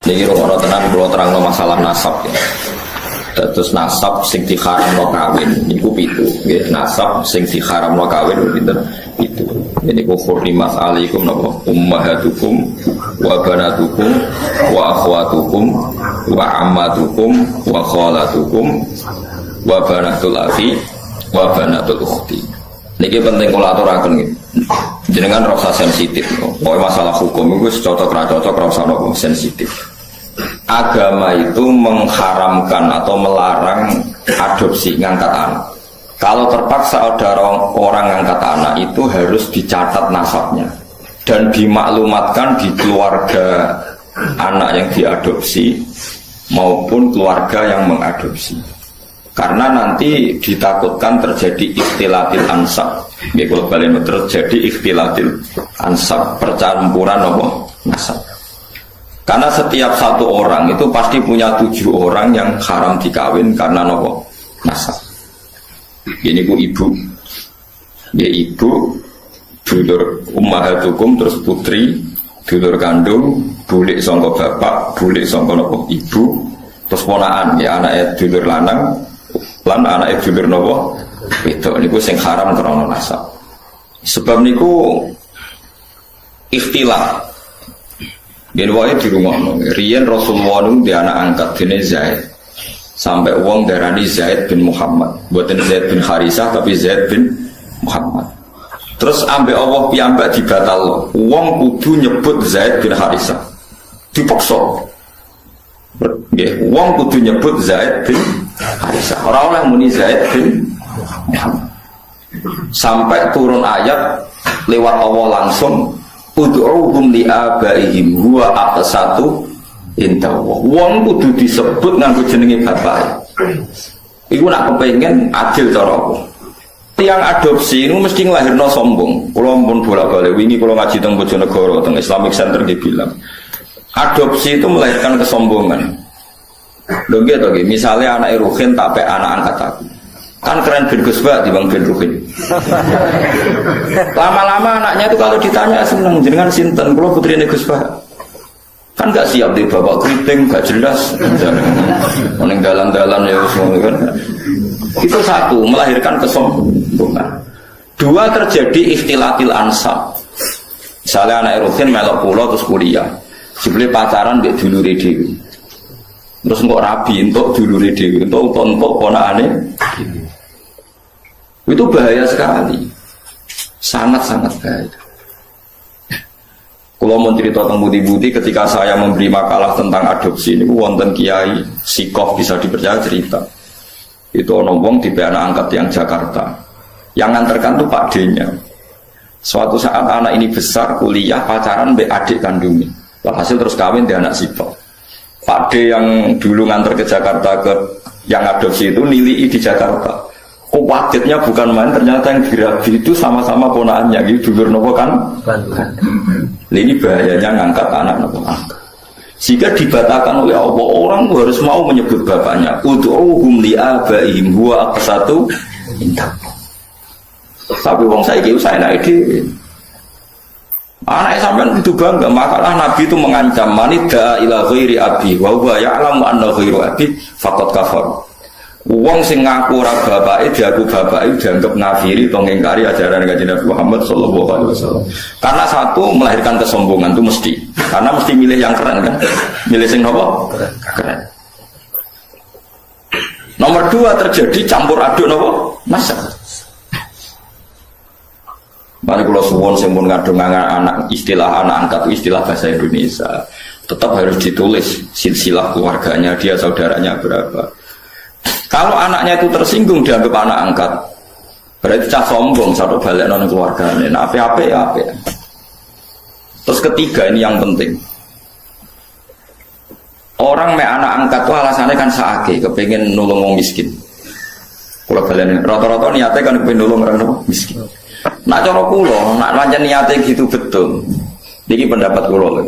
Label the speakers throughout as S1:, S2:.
S1: Niki rungokno tenan kula terangno masalah nasab ya. Terus nasab sing diharamno kawin niku 7 nggih. Nasab sing diharamno kawin pinten? 7. Niku hurrimat alaikum napa ummahatukum wa banatukum wa akhwatukum wa ammatukum wa khalatukum wa banatul akhi wa banatul ukhti. Niki penting kula aturaken nggih. Jenengan rasa sensitif. Pokoke masalah hukum iku wis cocok ra cocok ra usah napa sensitif. Agama itu mengharamkan atau melarang adopsi ngangkat anak. Kalau terpaksa ada orang ngangkat anak itu harus dicatat nasabnya dan dimaklumatkan di keluarga anak yang diadopsi maupun keluarga yang mengadopsi. Karena nanti ditakutkan terjadi ikhtilatil ansab. Ya kalau kalian terjadi ikhtilatil ansab, percampuran apa nasab. Karena setiap satu orang itu pasti punya 7 orang yang haram dikawin karena nopo nasab. Ini ku ibu, ya ibu, dulur ummahatukum terus putri, dulur kandung, bulik sangka bapak, bulik sangka nopo ibu, terus ponaan ya anaknya dulur lanang, lan anaknya dulur nopo itu. Niku sing haram karena nasab. Sebab niku ikhtilaf. Gen wae di rumah riyen Rasulullah nung dia anak angkat dene Zaid. Sampai wong darani Zaid bin Muhammad. Buatan Zaid bin Harisah tapi Zaid bin Muhammad. Terus ambek Allah piyambak dibatal. Wong kudu nyebut Zaid bin Harisah. Dipaksa. Nggih, wong kudu nyebut Zaid bin Harisah. Ora oleh muni Zaid bin Muhammad. Sampai turun ayat lewat Allah langsung ud'uhum li abaihim huwa aqsatu indallahi. Wong kudu disebut nganggo jenenge bapake. Iku nak kepengin adil cara apa? Tiang adopsi itu mesti nglahirno sombong. Kula pun bolak-balik wingi kula ngaji teng Bojonegoro teng Islamic Center nggih bilang. Adopsi itu melahirkan kesombongan. Lho nggih to nggih, misale anake Ruhin tak pek anak angkat aku. Kan keren bin Gusba di Bang bin Ruhin. Lama-lama anaknya itu kalau ditanya seneng jenengan sinten, kula putrine Gusba. Kan gak siap di bapak keriting, gak jelas. Ning dalan-dalan ya semua kan. Itu satu, melahirkan kesombongan. 2, terjadi ikhtilatil ansab. Misalnya anak Ruhin melok kula terus kuliah. Jebule pacaran mbek dulure dhewe. Terus kok rabi entuk dulure dhewe, entuk ponakane. Itu bahaya sekali, sangat-sangat bahaya. Kalau mau cerita tentang budi-budi, ketika saya memberi makalah tentang adopsi ini, wonten kiai sikoh bisa dipercaya cerita. Itu nombong di anak angkat yang Jakarta, yang nganterkan tuh Pak D-nya. Suatu saat anak ini besar, kuliah, pacaran be adik kandungnya. Hasil terus kawin di anak sikoh. Pak D yang dulu nganter ke Jakarta ke yang adopsi itu nilai di Jakarta. Wajetnya bukan main, ternyata yang dirabi itu sama-sama ponaannya gitu, dulur nopo kan? Ini bahayanya ngangkat anak nopo angkat. Jika dibatalkan oleh Allah, orang harus mau menyebut bapaknya. Ud'uhum li abaihim huwa aqsatu indah. Tapi wong saiki saya naik dhewe. Anak sampean itu bangga, makalah Nabi itu mengancam manida ila ghairi abi wa huwa ya'lamu anna ghairu abi faqad kafar. Wong sing ngaku ora bapake diaku bapake dianggap nafiri atau ngingkari ajaran Kanjeng Nabi Muhammad sallallahu alaihi wasallam. Karena satu melahirkan kesombongan itu mesti. Karena mesti milih yang keren kan. Milih sing nopo? Keren. Nomor 2 terjadi campur aduk nopo? Nasab. Mari kula suwun sing pun ngadung anak istilah anak angkat istilah bahasa Indonesia. Tetap harus ditulis silsilah keluarganya dia saudaranya berapa. Kalau anaknya itu tersinggung dianggap anak angkat, berarti cah sombong satu balik non keluarganya. Nah, apa ya. Terus ketiga ini yang penting. Orang me anak angkat itu alasannya kan saake, kepengen nolong orang miskin. Kalau kalian rata-rata niatnya kan kepengen nolong orang miskin. Nak cara kulo, nak pancen niatnya gitu betul. Ini pendapat kulo.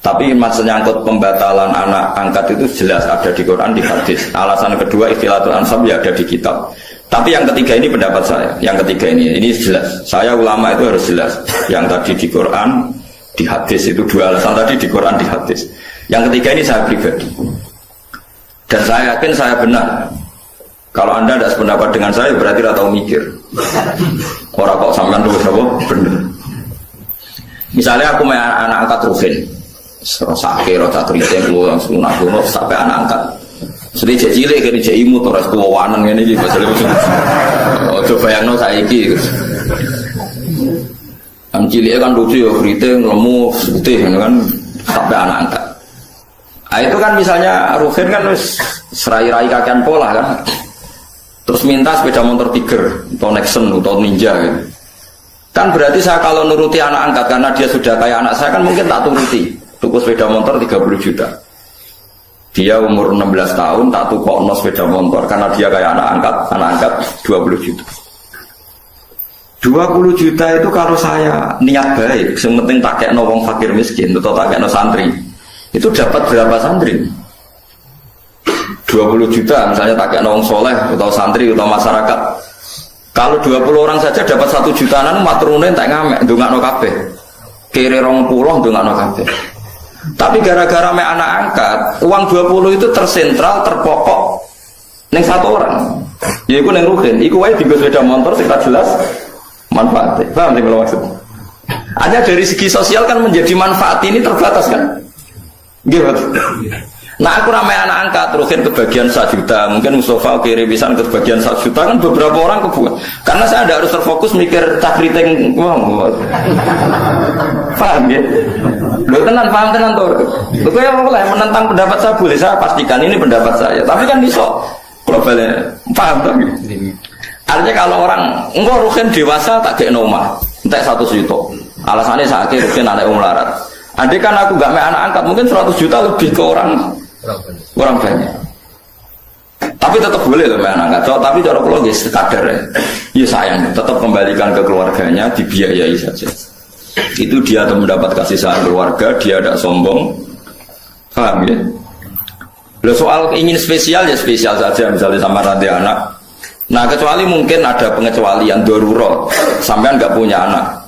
S1: Tapi maksudnya angkut pembatalan anak angkat itu jelas ada di Quran, di hadis. Alasan kedua ikhtilatul ansab ya ada di kitab. Tapi yang ketiga ini pendapat saya. Yang ketiga ini jelas. Saya ulama itu harus jelas. Yang tadi di Quran, di hadis itu 2 alasan tadi di Quran, di hadis. Yang ketiga ini saya pribadi. Dan saya yakin saya benar. Kalau Anda tidak sependapat dengan saya berarti tidak tahu mikir. Orang kok sampean terus apa? Bener. Misalnya aku punya anak angkat Ruhin, sakit, rasa teriting, langsung nakuno sampai anak angkat. Sedih cilik kan cek imut terus kuwanan ngene iki pasal itu. Coba bayangno saiki. Ang cilik kan lucu ya, teriting, lemu, putih kan sampai anak angkat. Nah, itu kan misalnya Ruhin kan wis serai-rai kakean pola kan. Terus minta sepeda motor Tiger atau Nexon atau Ninja gitu. Kan berarti saya kalau nuruti anak angkat karena dia sudah kayak anak saya kan mungkin tak turuti. Tuku sepeda motor 30 juta. Dia umur 16 tahun tak tukokno sepeda motor karena dia kayak anak angkat 20 juta. 20 juta itu kalau saya niat baik, yang penting tak kayak wong fakir miskin atau tak kayak santri. Itu dapat berapa santri? 20 juta misalnya tak kayak wong soleh atau santri atau masyarakat. Kalau 20 orang saja dapat 1 jutaan maturune tak ngamek ndongakno kabeh. Kere 20 ndongakno kabeh. Tapi gara-gara mek anak angkat, uang 20 itu tersentral, terpokok ning satu orang. Yaiku ning Ruhin, iku wae dienggo sepeda motor sing tak jelas manfaatnya. Paham sing kula maksud? Hanya dari segi sosial kan menjadi manfaat ini terbatas kan? Gitu. Nah aku ramai anak angkat Ruhin kebagian 1 juta, mungkin Mustafa kiri pisan kebagian 1 juta kan beberapa orang kebuat. Karena saya ada harus terfokus mikir takriting, paham ya? Lo tenan paham tenan tuh. Lo kayak mulai menentang pendapat saya boleh, saya pastikan ini pendapat saya. Tapi kan bisa globalnya, paham tuh? Artinya kalau orang enggak Ruhin dewasa tak kayak normal, entek 1 juta. Alasannya saya kira Ruhin anak melarat. Andai kan aku gak main anak angkat mungkin 100 juta lebih ke orang banyak. Tapi tetap boleh loh main anak angkat. Tapi cara logis kadar ya sayang tetap kembalikan ke keluarganya, dibiayai saja. Itu dia atau mendapat kasih sayang keluarga, dia tidak sombong. Paham ya? Loh, soal ingin spesial ya spesial saja misalnya sama rantai anak. Nah kecuali mungkin ada pengecualian darurat, sampean nggak punya anak.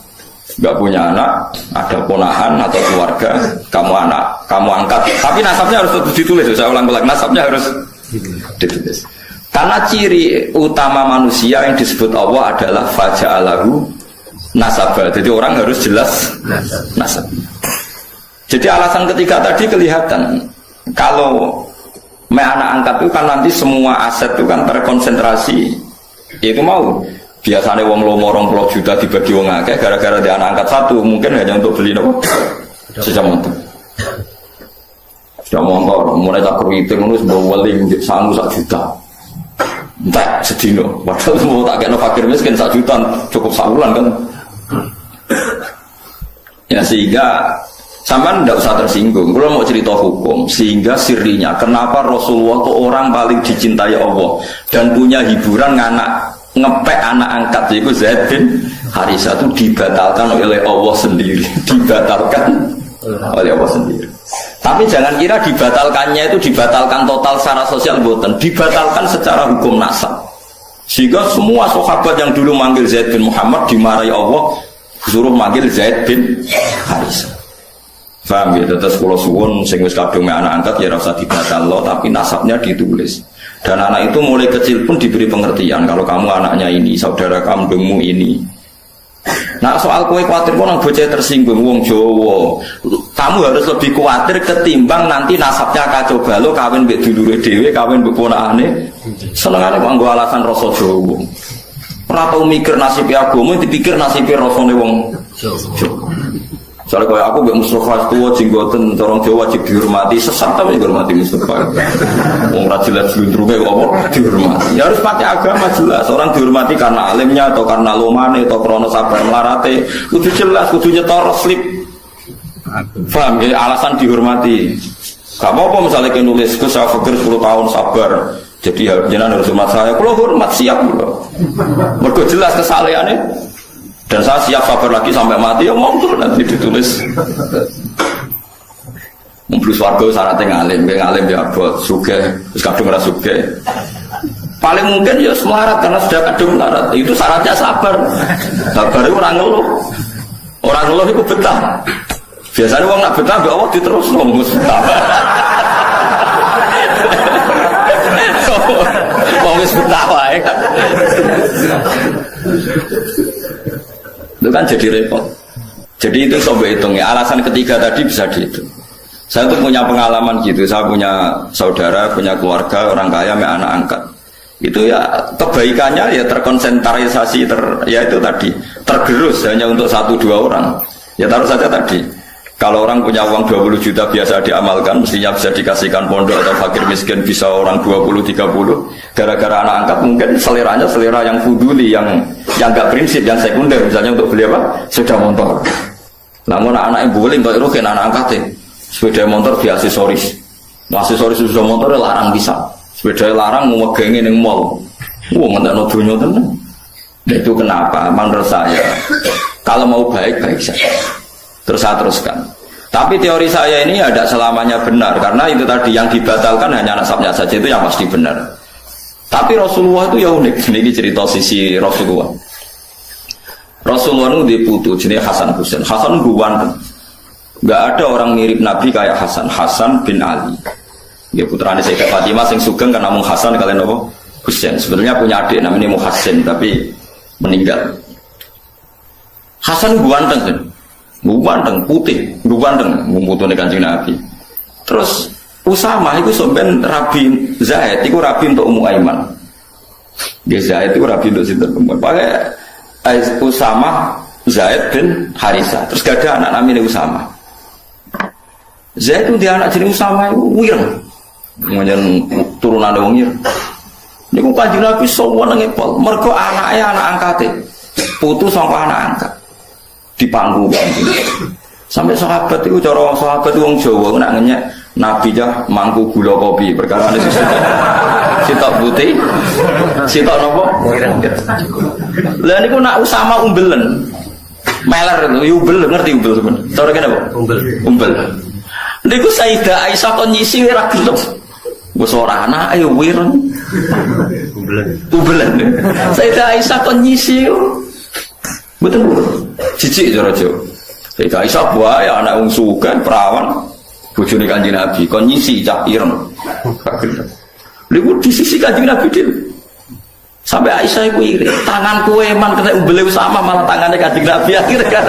S1: Nggak punya anak, ada ponakan atau keluarga, kamu angkat. Tapi nasabnya harus ditulis. Saya ulang-ulang, nasabnya harus ditulis. Karena ciri utama manusia yang disebut Allah adalah faja'alahu nasabah. Jadi orang harus jelas nasab. Jadi alasan ketiga tadi kelihatan. Kalau anak angkat itu kan nanti semua aset itu kan terkonsentrasi. Itu mau. Biasanya wong lomo 20 juta dibagi wong akeh gara-gara dia anak angkat 1 mungkin hanya untuk beli nopo sepeda motor. Sepeda motor mulai tak kruiting ngono sembo weling sangu 1 juta. Entek sedino. Padahal semua tak kena fakir miskin 1 juta cukup sabulan kan. Ya sehingga sampean tidak usah tersinggung. Kalau mau cerita hukum, sehingga sirinya kenapa Rasulullah itu orang paling dicintai Allah dan punya hiburan ngepek anak angkat itu Zaid bin Harisah itu dibatalkan oleh Allah sendiri. Dibatalkan oleh Allah sendiri. Tapi jangan kira dibatalkannya itu dibatalkan total secara sosial, bukan. Dibatalkan secara hukum nasab. Sehingga semua sahabat yang dulu manggil Zaid bin Muhammad dimarahi Allah, suruh manggil Zaid bin Harisah. Paham ya? Terus kalau suwun sing wis kadung anak angkat ya rasa dibatalno tapi nasabnya ditulis. Dan anak itu mulai kecil pun diberi pengertian kalau kamu anaknya ini, saudara kandungmu ini. Nah soal kowe kuatir kok nang bocah tersinggung wong Jawa. Kamu harus lebih kuatir ketimbang nanti nasabnya kacau balau kawin mbek dulure dhewe, kawin mbek ponakane. Senengane kok nggo alasan rasa Jawa. Ora tau mikir nasib agama, dipikir nasib rasane wong Jawa. Soalnya kalau aku gak Mustafa tua jenggoten orang Jawa wajib dihormati, sesat tapi dihormati Mustafa. Wong ra jelas glundrunge kok dihormati. Ya harus pakai agama jelas. Orang dihormati karena alimnya atau karena lomane atau karena sabar melarate. Kudu jelas, kudu nyetor slip. Paham ya alasan dihormati. Gak apa-apa misalnya kayak nulis ke saya pikir 10 tahun sabar. Jadi jangan harus hormat saya. Kalau hormat siap loh. Mergo jelas kesalehannya. Dan saya siap sabar lagi sampai mati, ya monggo nanti ditulis. Mumplus warga syaratnya ngalim ya abot, sugih, terus kadung ora sugih. Paling mungkin ya selarat karena sudah kadung melarat. Itu syaratnya sabar. Sabar itu orang ngeluh itu betah. Biasanya wong nak betah mbek Allah diterusno Gus. Wong wis betah wae kan. Itu kan jadi repot. Jadi itu coba hitungnya. Alasan ketiga tadi bisa dihitung. Saya tuh punya pengalaman gitu. Saya punya saudara, punya keluarga, orang kaya, punya anak angkat. Itu ya kebaikannya ya terkonsentrasi, ya itu tadi tergerus hanya untuk 1-2 orang. Ya taruh saja tadi. Kalau orang punya uang 20 juta biasa diamalkan, mestinya bisa dikasihkan pondok atau fakir miskin bisa orang 20-30. Gara-gara anak angkat mungkin seleranya selera yang fuduli, yang gak prinsip, yang sekunder. Misalnya untuk beli apa? Sepeda motor. Namun anak yang boleh kalau itu anak angkat sepeda motor di aksesoris. Aksesoris sepeda motor larang bisa. Sepeda larang mau megangin yang mall. Wah nggak ada dunia tenan. Itu kenapa? Menurut saya kalau mau baik-baik saja. Terus saya teruskan. Tapi teori saya ini ada selamanya benar karena itu tadi yang dibatalkan hanya nasabnya saja itu yang pasti benar. Tapi Rasulullah itu ya unik. Ini cerita sisi Rasulullah. Rasulullah itu diputu jenis Hasan Husain. Hasan ganteng. Nggak ada orang mirip Nabi kayak Hasan. Hasan bin Ali. Dia putranya Sayyidah Fatimah sing sugeng kan namung Hasan kalian apa? Husain. Sebenarnya punya adik namanya Muhassin tapi meninggal. Hasan ganteng kan. Ganteng putih, ganteng ngumpulane Kanjeng Nabi. Terus Usama itu sampean Rabi Zaid itu Rabi untuk Ummu Aiman. Dia Zaid itu Rabi untuk sinten Ummu. Pakai Usama Zaid bin Harisah. Terus gak ada anak namanya Usama. Zaid itu dia anak jenis Usama itu wireng. Kemudian turunan wong ir. Niku Kanjeng Nabi sowan ngepol. Mergo anaknya anak angkate. Putu saka anak angkat. Di panggung sampai sahabat itu cara sahabat itu wong Jawa nak ngenyek Nabi jah mangku gula kopi perkara ini sitok putih sitok nopo lah niku nak Usama umbelen meler itu umbel ngerti umbel sebenarnya cara kene apa umbel niku Sayyidah Aisyah kon nyisi ora gelem wis ora anak ayo wireng umbelen Sayyidah Aisyah kon nyisi betul cicik jorojo. Sayyidah Aisyah buah ya anak wong sugih perawan bojone Kanjeng Nabi kon nyisi cah ireng. Lha di sisi Kanjeng Nabi dhewe. Sampai Aisyah iku iri, tanganku eman kena umbele sama malah tangannya Kanjeng Nabi akhirnya.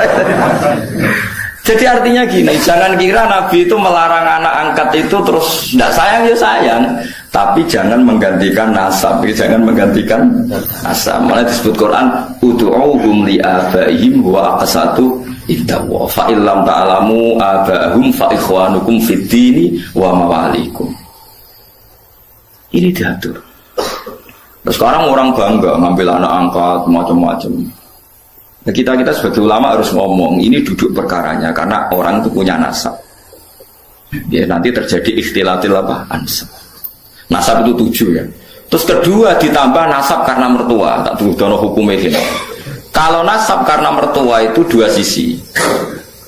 S1: Jadi artinya gini, jangan kira Nabi itu melarang anak angkat itu terus tidak sayang ya sayang, tapi jangan menggantikan nasab, jangan menggantikan nasab. Malah disebut Quran, ud'uuhum li abaihim wa aqsatu indallah fa illam ta'lamu abaahum fa ikhwanukum fid dini wa mawalikum. Ini diatur. Nah, sekarang orang bangga ngambil anak angkat macam-macam. Nah, kita sebagai ulama harus ngomong ini duduk perkaranya karena orang itu punya nasab. Ya nanti terjadi ikhtilatil apa? Ansab. Nasab itu 7 ya. Terus kedua ditambah nasab karena mertua. Tak tuh dono hukumnya gitu. Kalau nasab karena mertua itu 2 sisi.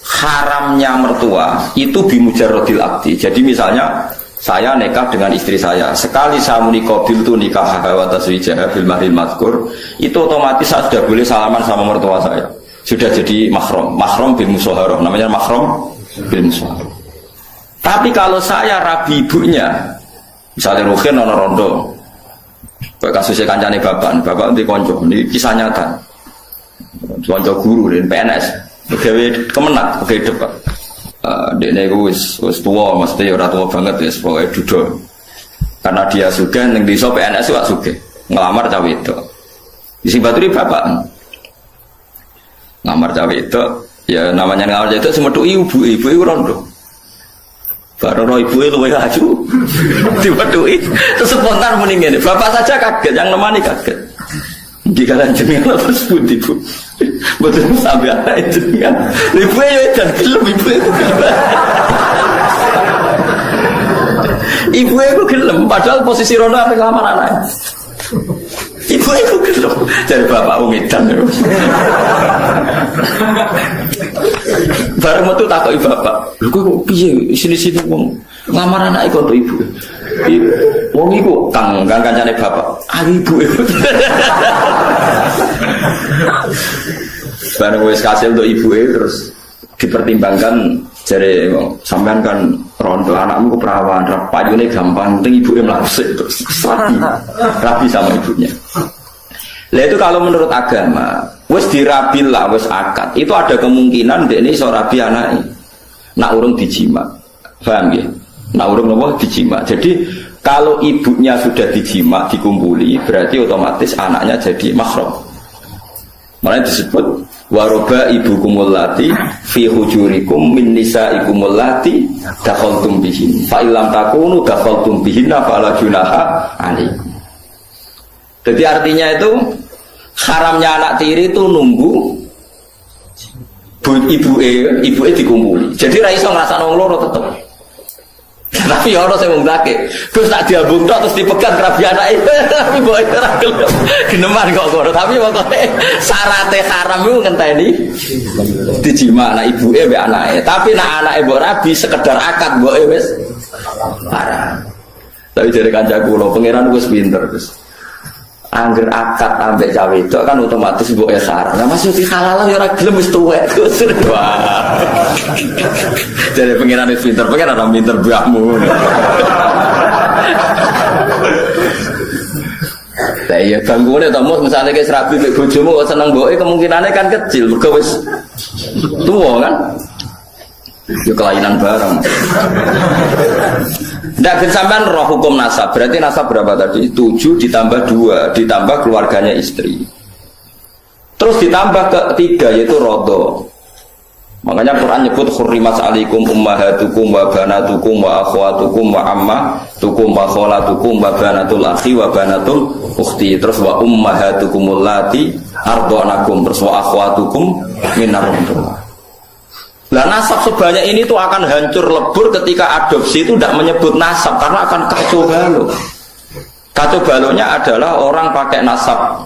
S1: Haramnya mertua itu bimujarrodil abdi. Jadi misalnya saya nikah dengan istri saya. Sekali saya munikobil itu nikah wa taswijah bil mahril mazkur, itu otomatis saya sudah boleh salaman sama mertua saya. Sudah jadi mahram. Mahram bil musyawarah. Namanya mahram bil musyawarah. Tapi kalau saya rabi ibunya, misalnya Ruhin ono rondo. Kayak kasusnya kancane bapak nanti konco. Ini kisah nyata. Konco guru dan PNS. Pegawai kemenak, pegawai depan. Dekne iku wis tuwa, mesti ora tuwa banget wis pokoke duda. Karena dia sugih ning desa PNS wak sugih. Ngelamar cah wedok. Sing baturi bapak. Ngamar cah wedok, ya namanya ngamar cah wedok semetuki ibu iku rondo. Baru ibuke luwih aju. Diwetuki terus spontan muni ngene. Bapak saja kaget, yang nemani kaget. Di kalian jenengan terus pundi Bu? Betul sampai anak itu kan. Ibu ya dan gelem ibu itu gelem. Ibu itu gelem padahal posisi rono apa ngelamar anaknya. Ibu itu gelem dari bapak umidan. Bareng metu takoki bapak. Lho kok piye sini-sini wong ngelamar anak iku to ibu. Wong iku kang kancane bapak. Ah ibu iku. Bareng wis kasil untuk ibu terus dipertimbangkan Jadi sampean kan rondo anakmu keperawan, payune gampang, penting ibunya melasik terus rabi sama ibunya. Lah itu kalau menurut agama, wis dirabil lah, wis akad, itu ada kemungkinan dia ini seorang rabi anaknya, nak urung dijima, paham ya? Nak urung nopo dijima. Jadi kalau ibunya sudah dijima, dikumpuli, berarti otomatis anaknya jadi mahram. Makanya disebut waroba ibukumul lati fi hujurikum min nisaikumul lati dakhaltum bihin fa illam takunu dakhaltum bihinna fala junaha alaikum. Jadi artinya itu haramnya anak tiri itu nunggu ibu dikumpuli. Jadi ra iso ngrasakno wong loro tetep. Tapi ya orang saya mengundake, terus tak diambung terus dipegang kerabi anak itu, tapi boleh terangkel, geneman kok kono. Tapi pokoknya syaratnya haram itu ngenteni dijima anak ibu be anaknya. Tapi nak anak ibu rabi sekedar akad boleh wes haram. Tapi dari kancaku lo pangeran wes pinter terus. Angger akad ambek cawe itu kan otomatis boleh haram. Nah masih halal ya orang gelem wis tuwek terus. Wah. Jadi pengiran itu pinter, pengiran orang pinter buahmu. Nah iya gangguannya tamu misalnya kayak serabi bojomu kok seneng boe kemungkinannya kan kecil, mergo wis tua kan. Ya kelainan barang. Ndak ben sampean roh hukum nasab. Berarti nasab berapa tadi? 7 ditambah 2 ditambah keluarganya istri. Terus ditambah ketiga yaitu rodo. Makanya Quran nyebut hurrimat alaikum ummahatukum wa banatukum wa akhwatukum wa ammatukum wa kholatukum wa banatul akhi wa banatul ukhti. Terus wa ummahatukumul lati ardhanakum, terus wa akhwatukum minar rumah. Lah nasab sebanyak ini tuh akan hancur lebur ketika adopsi itu tidak menyebut nasab karena akan kacau balau. Kacau balaunya adalah orang pakai nasab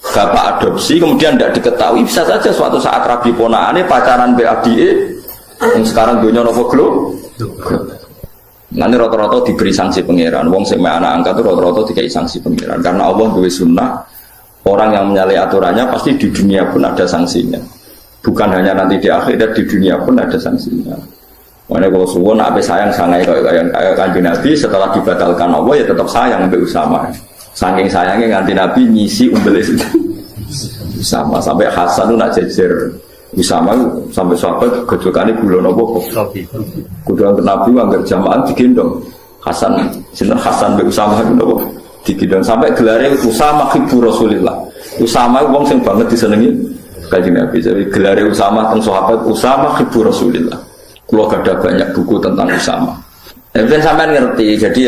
S1: bapak adopsi kemudian tidak diketahui, bisa saja suatu saat rabi ponaane pacaran BADE yang sekarang dunia nopo glow. Nanti rata-rata diberi sanksi pangeran. Wong sing anak angkat itu rata-rata dikai sanksi pangeran karena Allah duwe sunnah orang yang menyalahi aturannya pasti di dunia pun ada sanksinya. Bukan hanya nanti di akhirat, di dunia pun ada sanksinya. Makanya kalau suwon apa sayang sangai kayak kanjeng Nabi setelah dibatalkan Allah ya tetap sayang sampai Usama. Saking sayangnya nganti Nabi nyisi umbelis itu Usama sampai Hasan itu nak jejer Usama sampai sahabat kejukannya gula nopo kuduan Nabi anggar jamaah digendong Hasan sinten Hasan be Usama nopo digendong sampai gelarnya Usama hibbu Rasulillah. Usama wong sing banget disenengi kanjeng Nabi. Jadi gelarnya Usama teng sahabat Usama hibbu Rasulillah. Kalau ada banyak buku tentang Usama. Dan sampai ngerti, jadi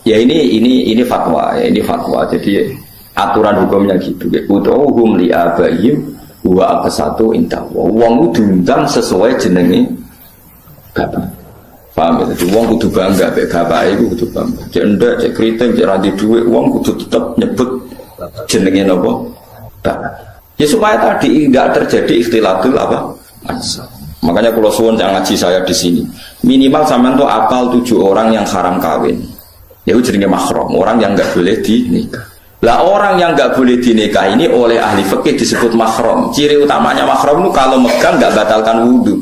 S1: ya ini fatwa, ya ini fatwa. Jadi aturan hukumnya gitu. Utuhum li abaihim wa aqsatu inda. Wong diundang sesuai jenenge bapak. Paham ya? Jadi wong kudu bangga mek bapake iku kudu bangga. Cek ndak, cek kriting, cek ra duwe, wong kudu tetep nyebut jenenge napa? Bapak. Ya supaya tadi enggak terjadi ikhtilatul apa? Ansab. Makanya kalau suwon yang ngaji saya di sini, minimal sampean tuh apal 7 orang yang haram kawin. Ya itu jadinya mahram, orang yang nggak boleh dinikah. Lah orang yang nggak boleh dinikah ini oleh ahli fikih disebut mahram. Ciri utamanya mahram itu kalau megang nggak batalkan wudhu.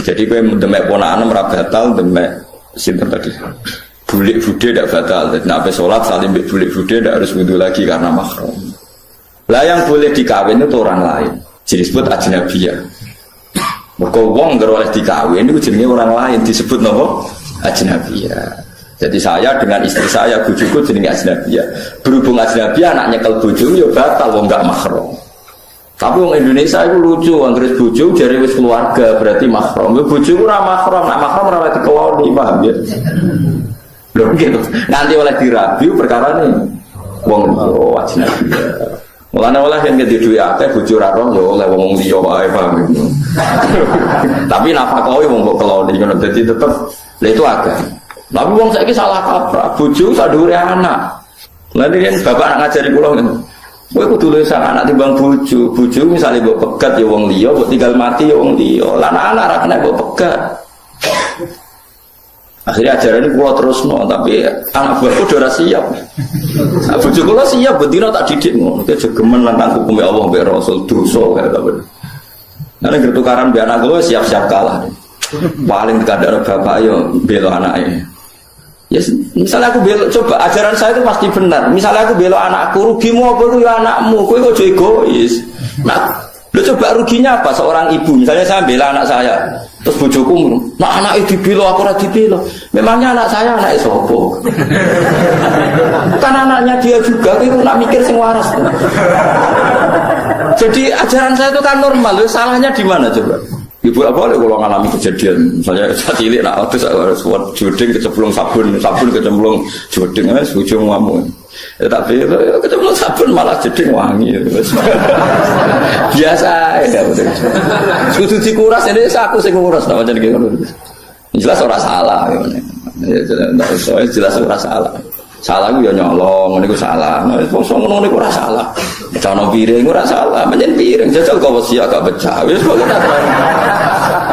S1: Jadi gue demek ponaan merah batal, demek sinter tadi. Bulik bude tidak batal. Jadi nabi sholat salim bulik bude tidak harus wudhu lagi karena mahram. Lah yang boleh dikawin itu orang lain. Jadi disebut ajnabiyah. Mereka wong nggak oleh dikawin itu jenenge orang lain disebut nopo ajnabiyah. Jadi saya dengan istri saya bojoku jenenge ajnabiyah. Berhubung ajnabiyah anaknya nyekel bojo ya batal wong nggak mahram. Tapi wong Indonesia itu lucu, anggere bojo jare wis keluarga berarti mahram. Bojoku ora mahram, nak mahram ora dikeloni, paham ya? Lho gitu. Nanti oleh dirabi perkara ini wong ajnabiyah. Mulane oleh yang gede duwe akeh bojo ra roh ya oleh wong liya wae paham. Tapi nafkahe wong kok keloni ngono dadi tetep lha itu agak. Tapi wong saiki salah kaprah, bojo sak dhuwure anak. Lah nek bapak nak ngajari kula ngene. Kowe kudu luwih sang anak timbang bojo. Bojo misale mbok pegat ya wong liya, mbok tinggal mati ya wong liya. Lah anak ra kena mbok pegat. Akhirnya ajaran ini kuat terus no, tapi anak buahku udah siap. Nah, bujuk kulo siap, betina tak didik no. Kita jegemen tentang hukum Allah, be Rasul dosa kayak apa. Nanti bertukaran be anak kulo siap-siap kalah. Paling kadang bapak yo belo anaknya. Ya, misalnya aku belok, coba ajaran saya itu pasti benar. Misalnya aku belok anakku, rugimu apa itu ya anakmu, kau kok egois. Nah, lu coba ruginya apa seorang ibu? Misalnya saya bela anak saya, terus bojoku, nah anak itu dibelo, aku rada dibelo. Memangnya anak saya anak sopo? Kan anaknya dia juga, itu nak mikir sing waras. Jadi ajaran saya itu kan normal, salahnya di mana coba? Ibu apa kalau ngalami kejadian, misalnya cilik nak terus jodeng kecemplung sabun kecemplung jodeng, ujung ngamu. Ya tapi kecemplung sabun malah jodeng wangi. Biasa ya betul. Kudu dikuras ini aku sing nguras tak macam gitu. Jelas ora salah gimana. Ya jelas ora salah. Salah ku ya nyolong, ngene ku salah. Nah, wong ngono niku ora salah. Cana piring ora salah, menyen piring jajal kok wesi agak pecah. Wis kok ora.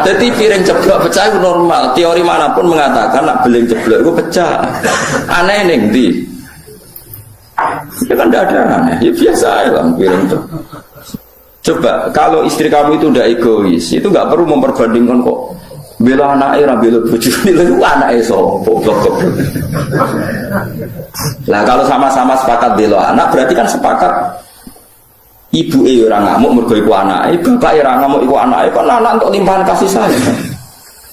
S1: Jadi piring ceblok pecah itu normal. Teori manapun mengatakan nak beling ceblok itu pecah. Aneh ning ndi? Ya kan tidak ada aneh. Ya biasa lah piring itu. Coba kalau istri kamu itu udah egois, itu nggak perlu memperbandingkan kok. Bela anaknya, bela bojone itu anaknya sopo. Nah kalau sama-sama sepakat bela anak, berarti kan sepakat ibu orang ngamuk mergo iku anake, bapak orang ngamuk iku anake, kan anak untuk limpahan kasih sayang.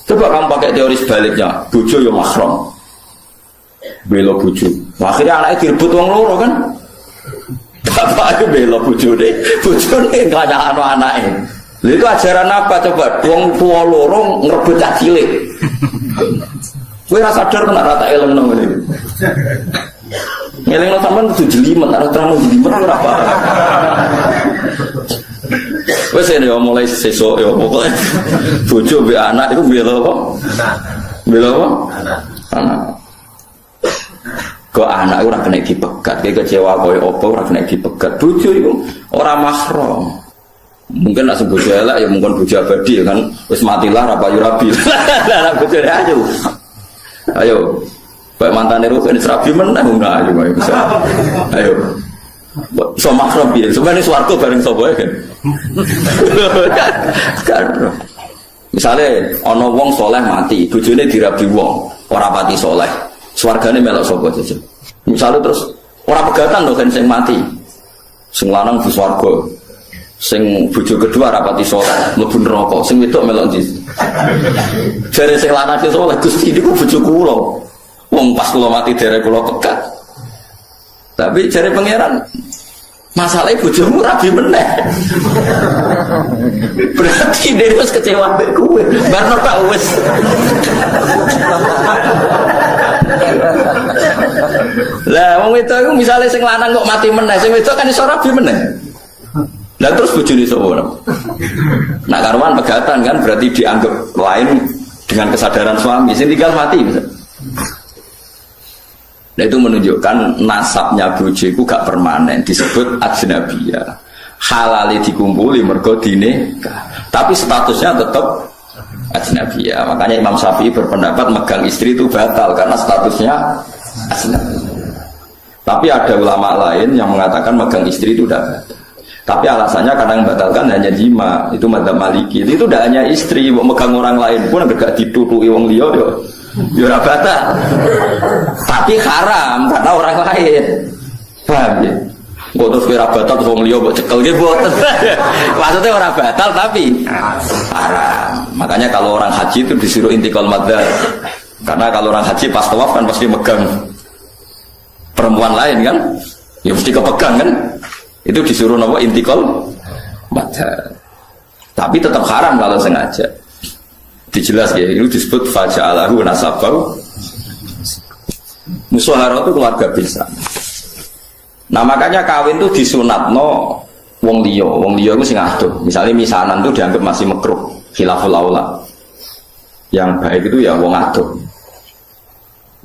S1: Coba kamu pakai teori sebaliknya, bojo yo mahram. Bela bojo. Akhirnya anaknya direbut wong loro kan? Bapak itu bela bojone enggak nyakno anake. Lha itu ajaran apa coba? Wong tua loro ngrebut cah cilik. Kowe ra sadar kena rata eleng nang ngene. Ngeleng sampean kudu jelimet, arep terang jelimet ora apa. Wes ini mulai sesuk ya pokoke bojo mbek anak iku bela apa? Bela apa? Anak. Kok anak ora kena dipegat, kecewa koyo apa ora kena dipegat. Bojo iku ora mahram. Mungkin nak sebut elek ya mungkin bojo abadi ya kan wis matilah ra payu rabi. Lah bojo ayo. Baik mantan itu kan serabi menang enggak ayo bisa. Ayo. So makro piye? Sebenarnya swarga bareng sapa kan. Kan. Misale ana wong saleh mati, bojone dirabi wong, ora pati saleh. Swargane melok sapa jajal. Misale terus ora pegatan lho kan sing mati. Sing lanang di swarga. Sing bojo kedua rapati saleh mlebu neraka, sing wedok melok ndi. Jare sing lanang sing saleh Gusti niku bojo kula. Wong pas kula mati derek kula pegat. Tapi jare pangeran masalah bojomu rabi meneh. Berarti dia wis kecewa mbek kowe. Barno tak wis. Lah wong wedok iku misale sing lanang kok mati meneh, sing wedok kan iso rabi meneh. Lah terus bojone sapa? Nak karuan pegatan kan berarti dianggap lain dengan kesadaran suami. Sing tinggal mati bisa. Nah itu menunjukkan nasabnya bojo itu gak permanen, disebut ajnabiyah. Halali dikumpuli mergo dinikah, tapi statusnya tetap ajnabiyah. Makanya Imam Syafi'i berpendapat megang istri itu batal karena statusnya ajnabiyah. Tapi ada ulama lain yang mengatakan megang istri itu udah batal. Tapi alasannya karena yang batalkan hanya jima, itu madzhab Maliki. Itu tidak hanya istri, megang orang lain pun agak ditutui wong liya yo. Ya batal. Tapi haram karena orang lain. Paham ya? Kok terus kira batal terus wong liya mbok cekel nggih mboten. Maksudnya orang batal tapi haram. Makanya kalau orang haji itu disuruh intikal madzhab. Karena kalau orang haji pas tawaf kan pasti megang perempuan lain kan? Ya mesti kepegang kan? Itu disuruh nopo intikal madzhab. Tapi tetap haram kalau sengaja. Dijelas ya, itu disebut faja'alahu nasabau. Musaharah itu keluarga bisa. Nah makanya kawin itu disunatno wong liya itu sing adoh. Misalnya misanan itu dianggap masih makruh, khilaful aula. Yang baik itu ya wong adoh.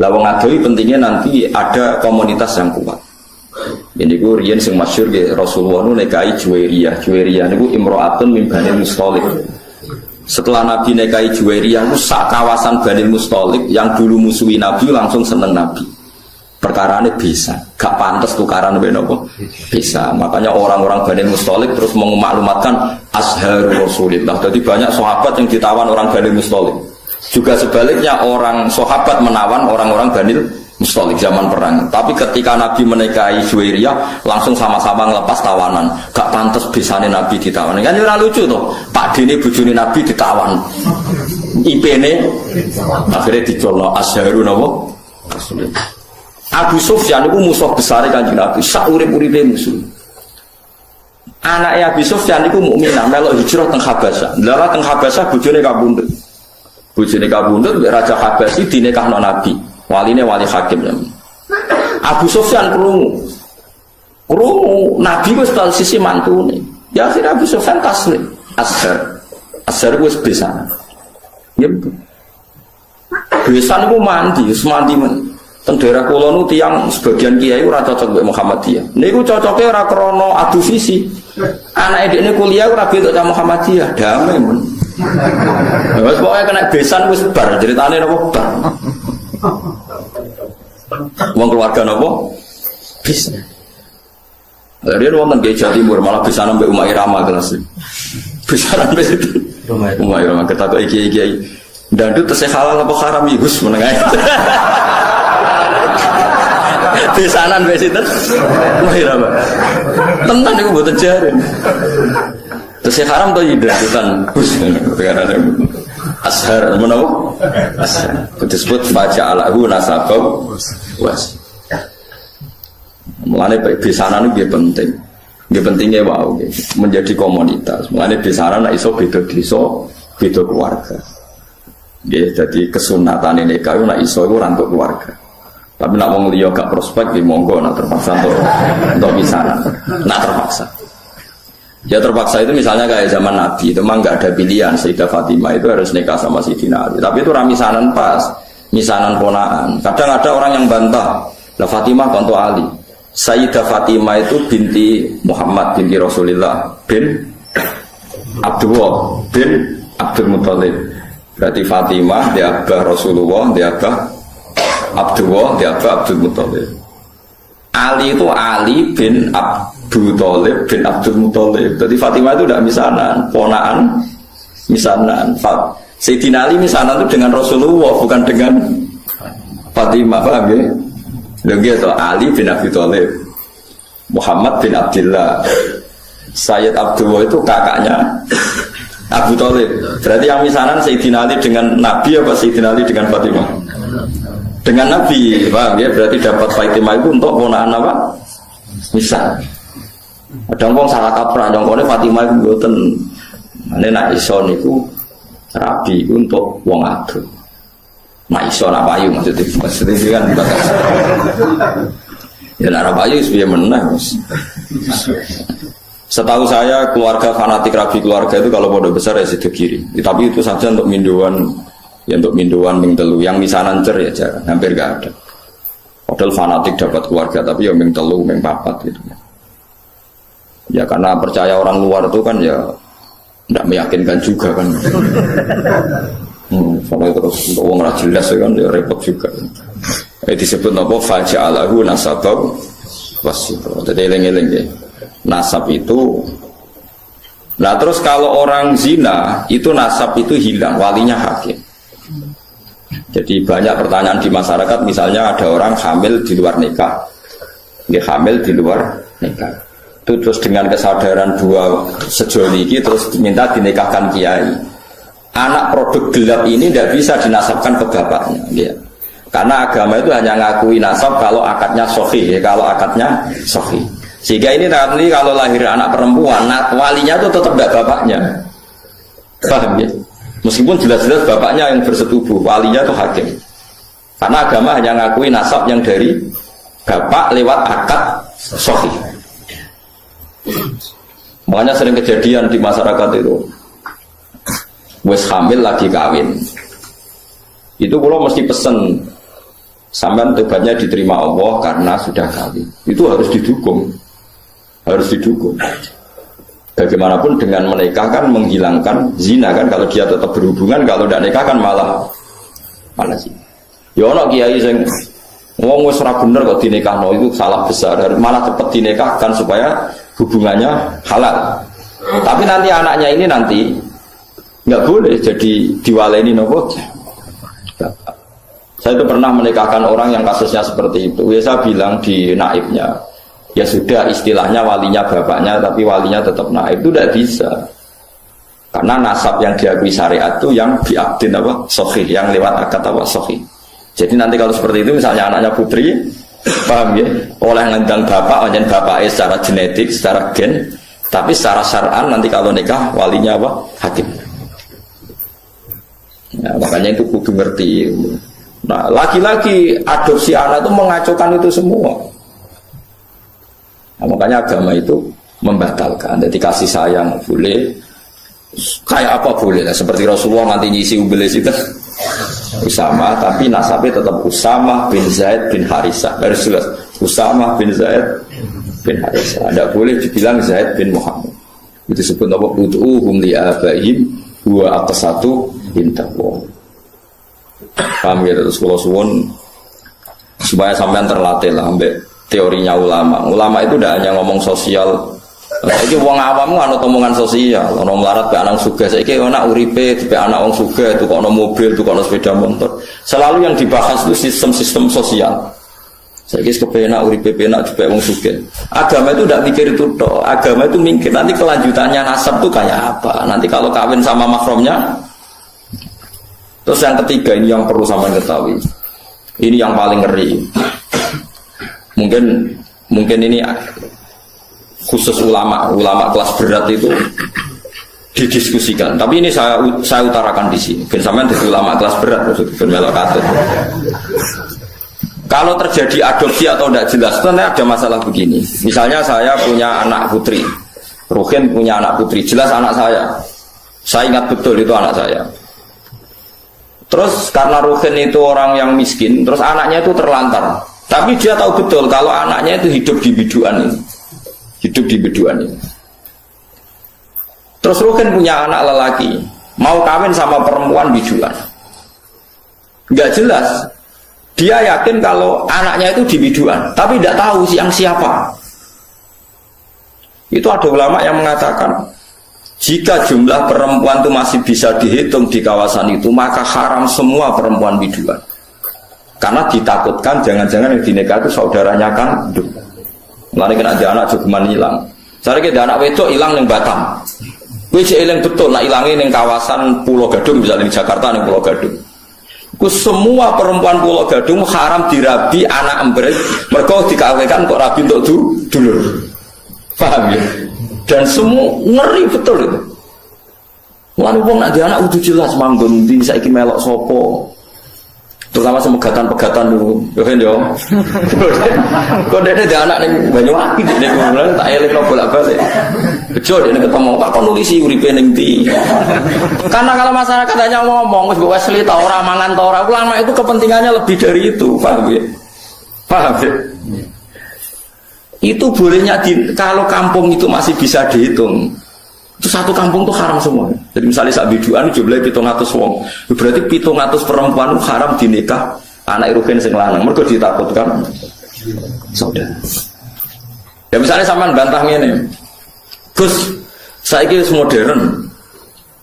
S1: Lah wong adoh itu pentingnya nanti ada komunitas yang kuat. Ini ku riyen sing masyhur ge Rasulullah nu nikahi Juwairiyah. Juwairiyah niku imro'atun min Bani Mustalik. Setelah Nabi nikahi Juwairiyah itu sak kawasan Bani Mustalik yang dulu musuhi Nabi langsung seneng Nabi. perkara ini bisa, gak pantas tukaran benopo bisa. Makanya orang-orang Bani Mustalik terus mengumaklumatkan Azharu Rasulillah. Jadi banyak sahabat yang ditawan orang Bani Mustalik. Juga sebaliknya orang sahabat menawan orang-orang Bani Mustalik zaman perang. Tapi ketika Nabi menikahi Juwairiyah langsung sama-sama ngelepas tawanan. Gak pantas bisane Nabi ditawan. Kan ora lucu tuh. Pak Dene bojone Nabi ditawan. IP-ne akhirnya dicolno Azharu Rasulillah. Abu Sufyan itu musuh besar Kanjeng Nabi, sak urip-uripe musuh. Anaknya Abu Sufyan itu mukminah, melok hijrah teng Habasyah. Lah teng Habasyah bojone kabundut. Bojone kabundut Raja Habasyi dinikahno Nabi. Waline wali hakim. Abu Sufyan krungu Nabi wis tal sisi mantune. Ya akhirnya Abu Sufyan taslim. Azhar wis besan. Ya betul. Besan iku mandi, wis mandi men. Teng daerah kula nu tiyang sebagian kiai ora cocok mbek Muhammadiyah. Niku cocoke ora krana adu visi. Anake dekne kuliah ora betok sama Muhammadiyah, damai men. Wes pokoke kena besan wis bar, ceritane napa bar. Wong keluarga napa? Bis. Lha wonten Kiai Jawa Timur malah besanan mbek Umar Irama kelas. Besanan mbek Umar Irama ketakok iki ndandut tesih halal apa haram iki Gus menengah. Besanan mbek sinten? Umar Irama. Tenan iku mboten jaren. Tesih haram to ndandutan Gus perkara Azhar menawa Azhar disebut faja'alahu nasabau was. Mulane besanan itu penting. Nggih pentingnya wow menjadi komunitas. Mulane besanan nek iso beda desa, beda keluarga. Nggih dadi kesunatane nikah nek iso iku rantuk keluarga. Tapi nak wong liya gak prospek di monggo nak terpaksa untuk besanan. Nak terpaksa. Ya terpaksa itu misalnya kayak zaman Nabi itu memang nggak ada pilihan. Sayyidah Fatimah itu harus nikah sama Sayyidina Ali. Tapi itu ramisanan pas, misanan ponaan. Kadang ada orang yang bantah, lah Fatimah konto Ali. Sayyidah Fatimah itu binti Muhammad binti Rasulullah bin Abdullah bin Abdul Muthalib. Berarti Fatimah dia abah Rasulullah, dia abah Abdullah, dia abah Abdul Muthalib. Ali itu Ali bin Abu Thalib bin Abdul Muthalib. Jadi Fatimah itu tidak misanan, ponaan misanan. Sayyidina Ali misanan itu dengan Rasulullah, bukan dengan Fatimah, paham ya? Lagi itu Ali bin Abi Thalib, Muhammad bin Abdullah, Sayyid Abdullah itu kakaknya Abu Thalib. Berarti yang misanan Sayyidina Ali dengan Nabi apa Sayyidina Ali dengan Fatimah? Dengan Nabi, paham ya? Berarti dapat Fatimah itu untuk ponaan apa? Misal. Ada orang salah kaprah, ada orang Fatimah itu buatan. Ini nak iso niku rabi untuk wong adu. Nak iso nak payu maksudnya kan batas. Ya nak payu supaya menang. Setahu saya keluarga fanatik rabi keluarga itu kalau bodoh besar ya situ kiri. Tapi itu saja untuk minduan. Ya untuk minduan ming telu, yang misanan cer ya jarang, hampir gak ada. Padahal fanatik dapat keluarga, tapi ya ming telu, ming papat gitu. Ya karena percaya orang luar itu kan ya tidak meyakinkan juga kan. Soalnya terus untuk orang jelas kan ya repot juga. Disebut apa faja'alahu nasabau wasito. Jadi eling-eling ya. Nasab itu. Nah terus kalau orang zina itu nasab itu hilang, walinya hakim. Jadi banyak pertanyaan di masyarakat, misalnya ada orang hamil di luar nikah, dia hamil di luar nikah, itu terus dengan kesadaran dua sejoli ini terus minta dinikahkan kiai. Anak produk gelap ini tidak bisa dinasabkan ke bapaknya, ya. Karena agama itu hanya ngakui nasab kalau akadnya sahih, ya, kalau akadnya sahih. Sehingga ini nanti kalau lahir anak perempuan, walinya itu tetap tidak bapaknya, paham ya? Meskipun jelas-jelas bapaknya yang bersetubuh, walinya itu hakim. Karena agama hanya ngakui nasab yang dari bapak lewat akad sahih. Makanya sering kejadian di masyarakat itu, wes hamil lagi kawin. Itu kalau mesti pesen, sampai tobatnya diterima Allah karena sudah kawin. Itu harus didukung, harus didukung. Bagaimanapun dengan menikah kan menghilangkan zina kan, kalau dia tetap berhubungan, kalau tidak nikah kan malah zina. Ya ono kiai sing Wong wis ora bener kok dinikahno itu salah besar. Malah cepat dinikahkan supaya hubungannya halal. Tapi nanti anaknya ini nanti nggak boleh jadi diwaleni nopo. Saya itu pernah menikahkan orang yang kasusnya seperti itu. Ya saya bilang di naibnya, ya sudah istilahnya walinya bapaknya, tapi walinya tetap naib itu tidak bisa. Karena nasab yang diakui syariat itu yang biakdin apa sohih, yang lewat akad apa sohih. Jadi nanti kalau seperti itu misalnya anaknya putri, paham ya, oleh ngendang bapak, wajan bapaknya secara genetik, secara gen, tapi secara syar'an nanti kalau nikah walinya apa hakim. Nah, makanya itu kudu ngerti. Nah, lagi-lagi adopsi anak itu mengacaukan itu semua. Nah, makanya agama itu membatalkan. Jadi kasih sayang boleh, kayak apa boleh. Nah, seperti Rasulullah nanti ngisi ubelis itu Usama, tapi nasabnya tetap Usama bin Zaid bin Harisah. Harus jelas Usama bin Zaid bin Harisah. Tidak boleh dibilang Zaid bin Muhammad. Itu disebut apa? Ud'uhum li'abaihim huwa aqsatu indallah. Paham ya, terus kalau suwun supaya sampean terlatih lah ambek teorinya ulama. Ulama itu tidak hanya ngomong sosial. Saiki wong awam anu omongan sosial, ono melarat be anak sugih. Saiki ana uripe be anak wong sugih, itu kok ono mobil, itu kok ono sepeda motor. Selalu yang dibahas itu sistem-sistem sosial. Saiki kepenak uripe penak be wong sugih. Agama itu tidak mikir itu toh. Agama itu mikir nanti kelanjutannya nasab itu kayak apa. Nanti kalau kawin sama mahramnya. Terus yang ketiga ini yang perlu sama ketahui. Ini yang paling ngeri. Mungkin ini khusus ulama kelas berat itu didiskusikan. Tapi ini saya utarakan di sini. Ben sampean dadi ulama kelas berat maksudnya melok katut. Kalau terjadi adopsi atau tidak jelas, ternyata ada masalah begini. Misalnya saya punya anak putri, Ruhin punya anak putri, jelas anak saya. Saya ingat betul itu anak saya. Terus karena Ruhin itu orang yang miskin, terus anaknya itu terlantar. Tapi dia tahu betul kalau anaknya itu hidup di biduan ini. Hidup di biduan ini. Terus Ruhin punya anak lelaki, mau kawin sama perempuan biduan. Nggak jelas. Dia yakin kalau anaknya itu di biduan, tapi tidak tahu yang siapa. Itu ada ulama yang mengatakan, jika jumlah perempuan itu masih bisa dihitung di kawasan itu, maka haram semua perempuan biduan. Karena ditakutkan jangan-jangan yang dinikah itu saudaranya kandung. Lalu kena ada anak jogeman hilang. Saya kira anak wedok hilang yang Batam. Wis hilang betul, nak hilangin yang kawasan Pulau Gadung, misalnya di Jakarta yang Pulau Gadung. Ku semua perempuan Pulau Gadung haram dirabi anak embrek, mereka dikawinkan kok rabi untuk dulur. Paham ya? Dan semua ngeri betul itu. Lalu wong nak dia anak udah jelas manggon di saiki melok sopo. Terutama semegatan-pegatan dulu. Yo kan yo. Kok dia anak ning Banyuwangi nek ngono tak eling bolak-balik. Bejo dia ketemu Pak kon nulisi uripe ning ndi. Karena kalau masyarakat hanya ngomong wis Wesley ta ora mangan ta ora, ulama itu kepentingannya lebih dari itu, paham ya? Paham ya? Itu bolehnya kalau kampung itu masih bisa dihitung. Itu satu kampung itu haram semua. Jadi misalnya sak biduan jumlahnya 700 wong. Berarti 700 perempuan itu haram dinikah anak Ruhin sing lanang. Mergo ditakutkan saudara. Ya misalnya sampean bantah ngene. Gus, saiki wis modern.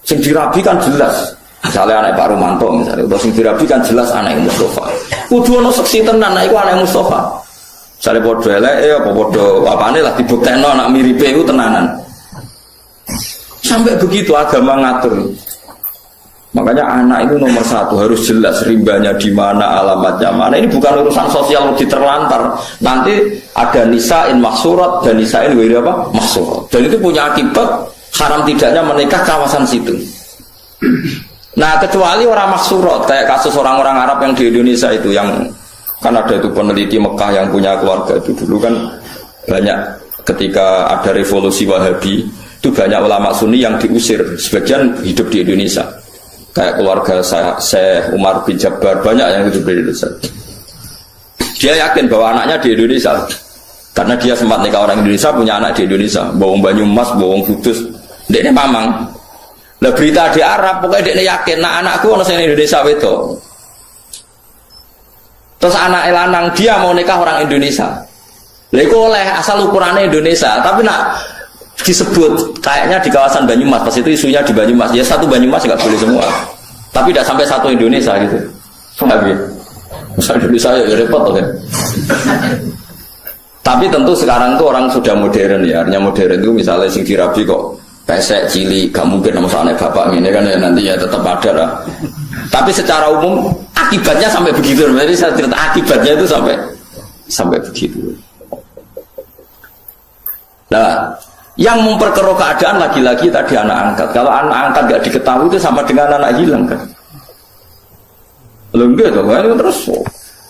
S1: Sing dirabi kan jelas. Misalnya anak Pak Rumanto misalnya, atau sing dirabi kan jelas anak Mustafa. Kudu ono seksi tenan anak iku anak Mustafa. Misalnya podo eleke apa podo apane lah dibuktekno anak miripe iku tenanan. Sampai begitu agama ngatur. Makanya anak itu nomor satu harus jelas rimbanya di mana, alamatnya mana. Ini bukan urusan sosial lagi terlantar. Nanti ada nisain maksurat dan nisain wiri apa maksurat. Dan itu punya akibat haram tidaknya menikah kawasan situ. Nah kecuali orang maksurat kayak kasus orang-orang Arab yang di Indonesia itu, yang kan ada itu peneliti Mekah yang punya keluarga itu dulu kan banyak ketika ada revolusi Wahabi. Itu banyak ulama Sunni yang diusir, sebagian hidup di Indonesia. Kayak keluarga Syekh Umar bin Jabbar, banyak yang hidup di Indonesia. Dia yakin bahwa anaknya di Indonesia, karena dia sempat nikah orang Indonesia, punya anak di Indonesia, bawang Banyumas, bawang Kudus, dia ini mamang. Lah berita di Arab, pokoknya dia yakin, nah anakku orang di Indonesia itu. Terus anak lanang dia mau nikah orang Indonesia. Lah iku oleh asal ukurannya Indonesia, tapi nak disebut kayaknya di kawasan Banyumas, pas itu isunya di Banyumas. Ya satu Banyumas enggak boleh semua. Tapi tidak sampai satu Indonesia gitu. Paham ya? Misal Indonesia ya repot tuh kan. Tapi tentu sekarang tuh orang sudah modern ya. Artinya modern itu misalnya sing dirabi kok pesek cilik, gak mungkin sama anak bapak ini kan ya, nanti ya tetap ada lah. Tapi secara umum akibatnya sampai begitu. Jadi saya cerita akibatnya itu sampai begitu. Nah, yang memperkeruh keadaan lagi-lagi tadi anak angkat. Kalau anak angkat gak diketahui itu sama dengan anak hilang kan. Enggak tuh, kan terus.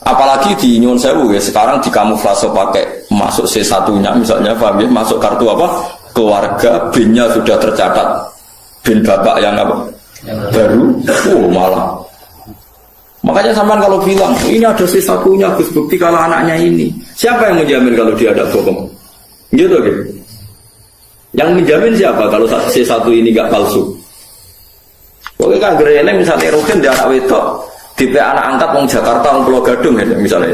S1: Apalagi di Nyun Sewu ya, sekarang dikamuflase pakai masuk C1-nya misalnya, paham ya, masuk kartu apa? Keluarga, BIN-nya sudah tercatat. BIN bapak yang apa? Baru. Malah. Makanya sampean kalau bilang, ini ada C1-nya, Gus, bukti kalau anaknya ini. Siapa yang menjamin kalau dia ada bohong? Gitu kan? Yang menjamin siapa kalau C1 ini gak palsu? Oke kan gerene misalnya Rukin dia anak wedok, tipe anak angkat wong Jakarta wong Pulau Gadung ya misalnya.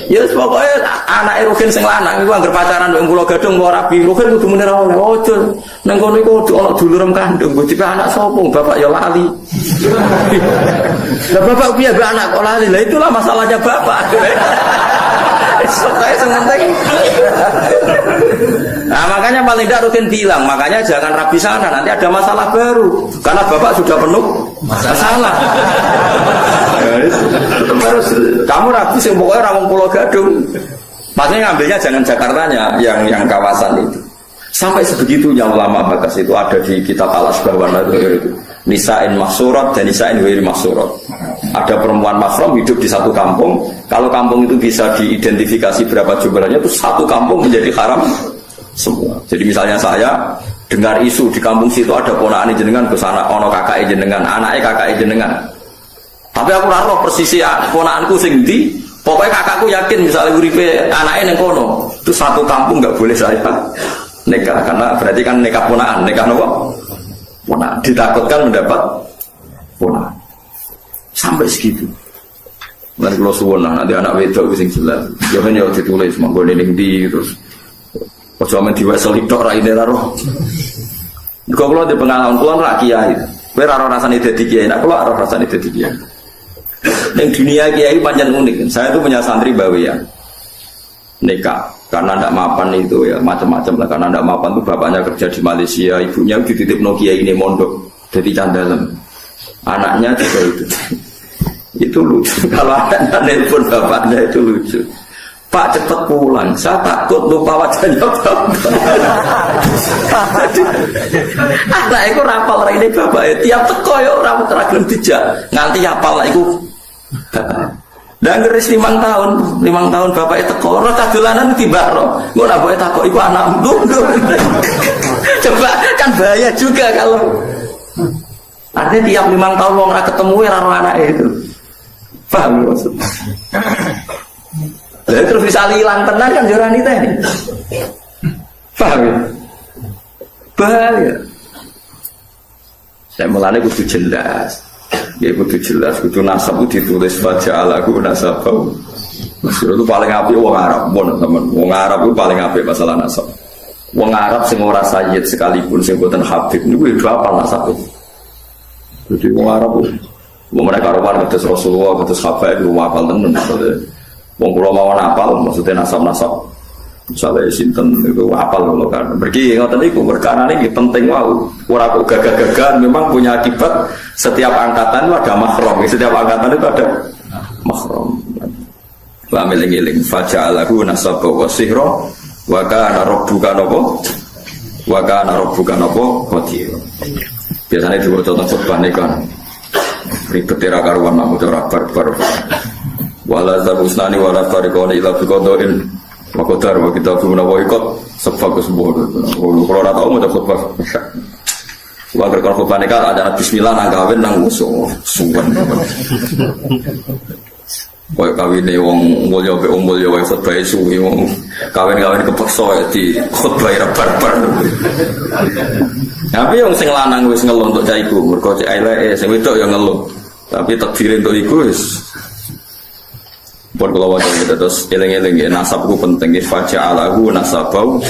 S1: Ya pokoknya anak Rukin sing lanang iku anggere pacaran wong Pulau Gadung kok rabi. Rukin kudu meneh ora oleh ojo. Nang kono iku ono dulurem kandung, tipe anak sapa bapak ya lali. Lah bapak piye mbak anak kok lali? Lah itulah masalahnya bapak. Saya sementing. Nah makanya paling tidak Rukin bilang, makanya jangan rabi sana, nanti ada masalah baru karena bapak sudah penuh masalah. Terus kamu rabi sih pokoknya ramong Pulau Gadung. Maksudnya ngambilnya jangan Jakartanya, yang kawasan itu. Sampai sebegitunya ulama bakas itu ada di kitab Al-Asbahwana itu. Nisa'in mahsurat dan nisa'in wiri mahsurat. Ada perempuan mahram hidup di satu kampung. Kalau kampung itu bisa diidentifikasi berapa jumlahnya, itu satu kampung menjadi haram semua. Jadi misalnya saya dengar isu di kampung situ ada ponakan jenengan, ke sana ono kakak jenengan, anaknya kakak jenengan. Tapi aku ora roh persis ponakanku sing ndi. Pokoknya kakakku yakin misalnya uripe anaknya nang kono, itu satu kampung nggak boleh saya nikah, karena berarti kan nikah ponakan, nikah nopo? Ponakan, ditakutkan mendapat ponakan. Sampai segitu. Dan kalau suwon nanti anak wedok sing jelas, jangan ya ditulis manggon ning ndi terus. Ojo men diwasel tok ra ine roh. Kalau di pengalaman kula ra kiai, kowe ra rasane dadi kiai, nek kula ora rasane dadi kiai. Ning dunia kiai pancen unik. Saya itu punya santri bawean. Nikah karena tidak mapan itu ya macam-macam lah, karena tidak mapan tuh bapaknya kerja di Malaysia, ibunya dititip Nokia ini mondok jadi candalem, anaknya juga itu lucu. Kalau anaknya nelpon bapaknya itu lucu, Pak cepet pulang, saya takut lupa wajahnya bapak. Anak itu rapal ini bapak tiap teko ya orang terakhir dijak nganti apal itu. Dan ngeris 5 tahun bapak itu teko, orang kadulanan tiba roh, gue nak boleh takut, ibu anak tunggu. Coba kan bahaya juga kalau, artinya tiap 5 tahun orang ketemu ya roh anak itu, paham maksudnya? Lalu terus bisa hilang tenang kan joran itu ini, paham ya? Bahaya. Saya mulanya kudu jelas. Ya kudu jelas, kudu nasab itu ditulis baca alaku nasabau. Maksud itu paling apik wong Arab, teman. Wong Arab itu paling apik masalah nasab. Wong Arab sing ora sayyid sekalipun sing boten habib niku itu apa nasab itu. Jadi wong Arab itu mereka karuan kados Rasulullah, kados sahabat itu hafal tenan maksudnya. Wong kula mawon hafal maksudnya nasab-nasab. Misalnya sinten itu apal loh kan. Pergi ngoten niku perkara ini penting wow. Ora kok gagah-gagah, memang punya akibat. Setiap angkatan itu ada mahram. Setiap angkatan itu ada mahram. Wa miling-iling faja'alahu nasaba wa sihra wa kana rabbuka napa? Wa kana rabbuka napa? Qadir. Biasanya diwaca teng khutbah niku. Ribet ra karuan mamu ora barbar. Wala zabusnani wala fariqani ila biqadain. Makodar bagi kita pun nak ikut sebab kesembuhan. Kalau orang tahu macam khutbah, wah kalau khutbah ni kan ada Bismillah nak kawin nang musuh, sungguhan. Kau kawin ni wong mulia be wong mulia wong khutbah isu, wong kawin kepeksa di khutbah barbar. Tapi yang sing lanang wis ngeluh untuk caiku, mergo cek elek, sing wedok yang ngeluh. Tapi takdirin untuk iku wis Pun kalau wajah kita terus eling-eling ya, nasab itu penting. Faja'alahu nasabau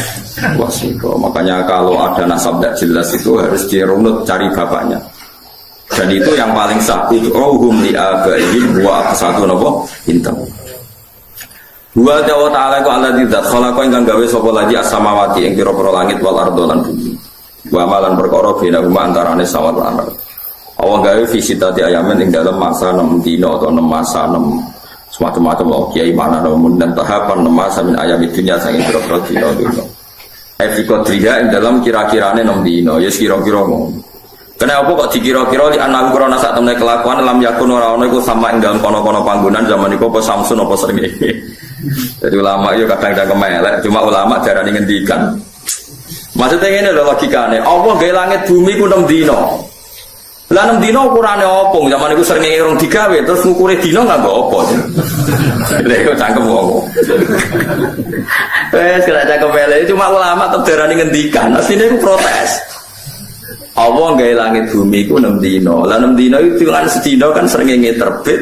S1: wasiko. Makanya kalau ada nasab tidak jelas itu harus dirunut cari bapaknya. Dan itu yang paling sah. Ud'uhum li'abaihim wa aqsatu napa intam. Wa ta'ala ku alladzi dzat khalaqa ingkang gawe sapa lagi as-samawati ing pira-pira langit wal ardo lan bumi. Wa amalan perkara binahuma antarane sama lan ardh. Allah gawe visitati ayamen ing dalam masa 6 dina atau 6 masa 6 semacam-macam loh kiai mana namun dan tahapan 6 masa min ayam dunia saking kira-kira dina dina. Efikotria ing dalam kira-kirane 6 dina ya kira-kira ngono. Kenapa kok dikira-kira li ana krana sak temne kelakuan lam yakun ora ono iku sama ing dalam kono-kono panggonan zaman iku apa Samsun apa srengenge. Jadi ulama yo kadang-kadang kemelek, cuma ulama jarane ngendikan. Maksudnya ngene lho logikane, Allah gawe langit bumi ku 6 dina. Lah 6 dina ukurane opo? Zaman iku srengenge urung digawe terus ngukure dina nganggo opo? Lha iku cangkem wong. Wes kira cangkem elek cuma ulama tetep darani ngendikan. Asline iku protes. Allah gawe langit bumi ku 6 dina. Lah 6 dina itu kan sedina kan srengenge terbit.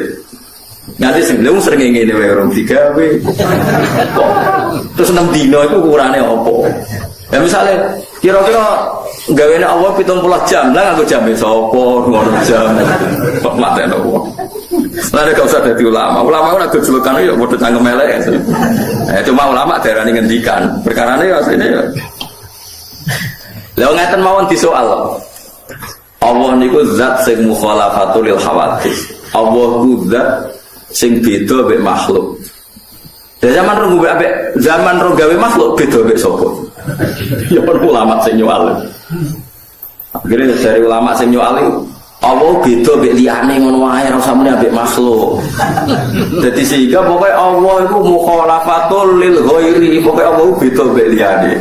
S1: Nganti sebelum srengenge wae urung digawe. Terus 6 dina iku ukurane opo? Ya misalnya kira-kira gawene Allah 70 jam lah nganggo jam sapa ngono jam kok mateno wong. Lah nek usah dadi ulama. Ulama ora gojlokan ya padha cangkem elek. Cuma ulama darani ngendikan. Perkarane ya asline ya. Lah ngeten mawon disoal. Allah niku zat sing mukhalafatul lil hawadits. Allah ku zat sing beda mek makhluk. Zaman rong gawe makhluk beda mek sapa? Ya pun ulama sing nyual. Akhirnya dari ulama sing nyual itu Allah beda mbek liyane ngono wae ora usah muni ambek makhluk. Dadi sehingga pokoke Allah iku mukhalafatul lil ghairi, pokoke Allah beda mbek liyane.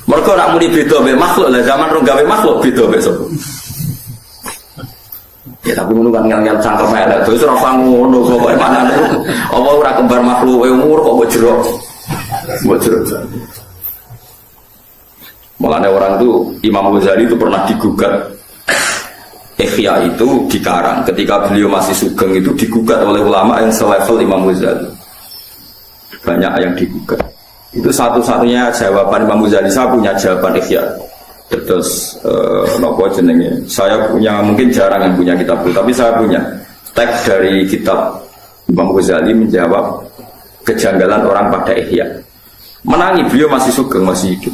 S1: Mergo nek muni beda mbek makhluk, lah zaman rong gawe makhluk beda mbek sapa? Ya tapi ngono kan ngel-ngel cangkem elek. Terus ora ngono pokoke manane Allah ora kembar makhluk umur kok mbok jero. Mbok jero. Mulanya orang itu Imam Ghazali itu pernah digugat Ihya itu dikarang ketika beliau masih sugeng itu digugat oleh ulama yang selevel Imam Ghazali. Banyak yang digugat. Itu satu-satunya jawaban Imam Ghazali. Saya punya jawaban Ihya. Terus nopo jenenge. Saya punya mungkin jarang yang punya kitab itu, tapi saya punya teks dari kitab Imam Ghazali menjawab kejanggalan orang pada Ihya. Menangi beliau masih sugeng masih hidup.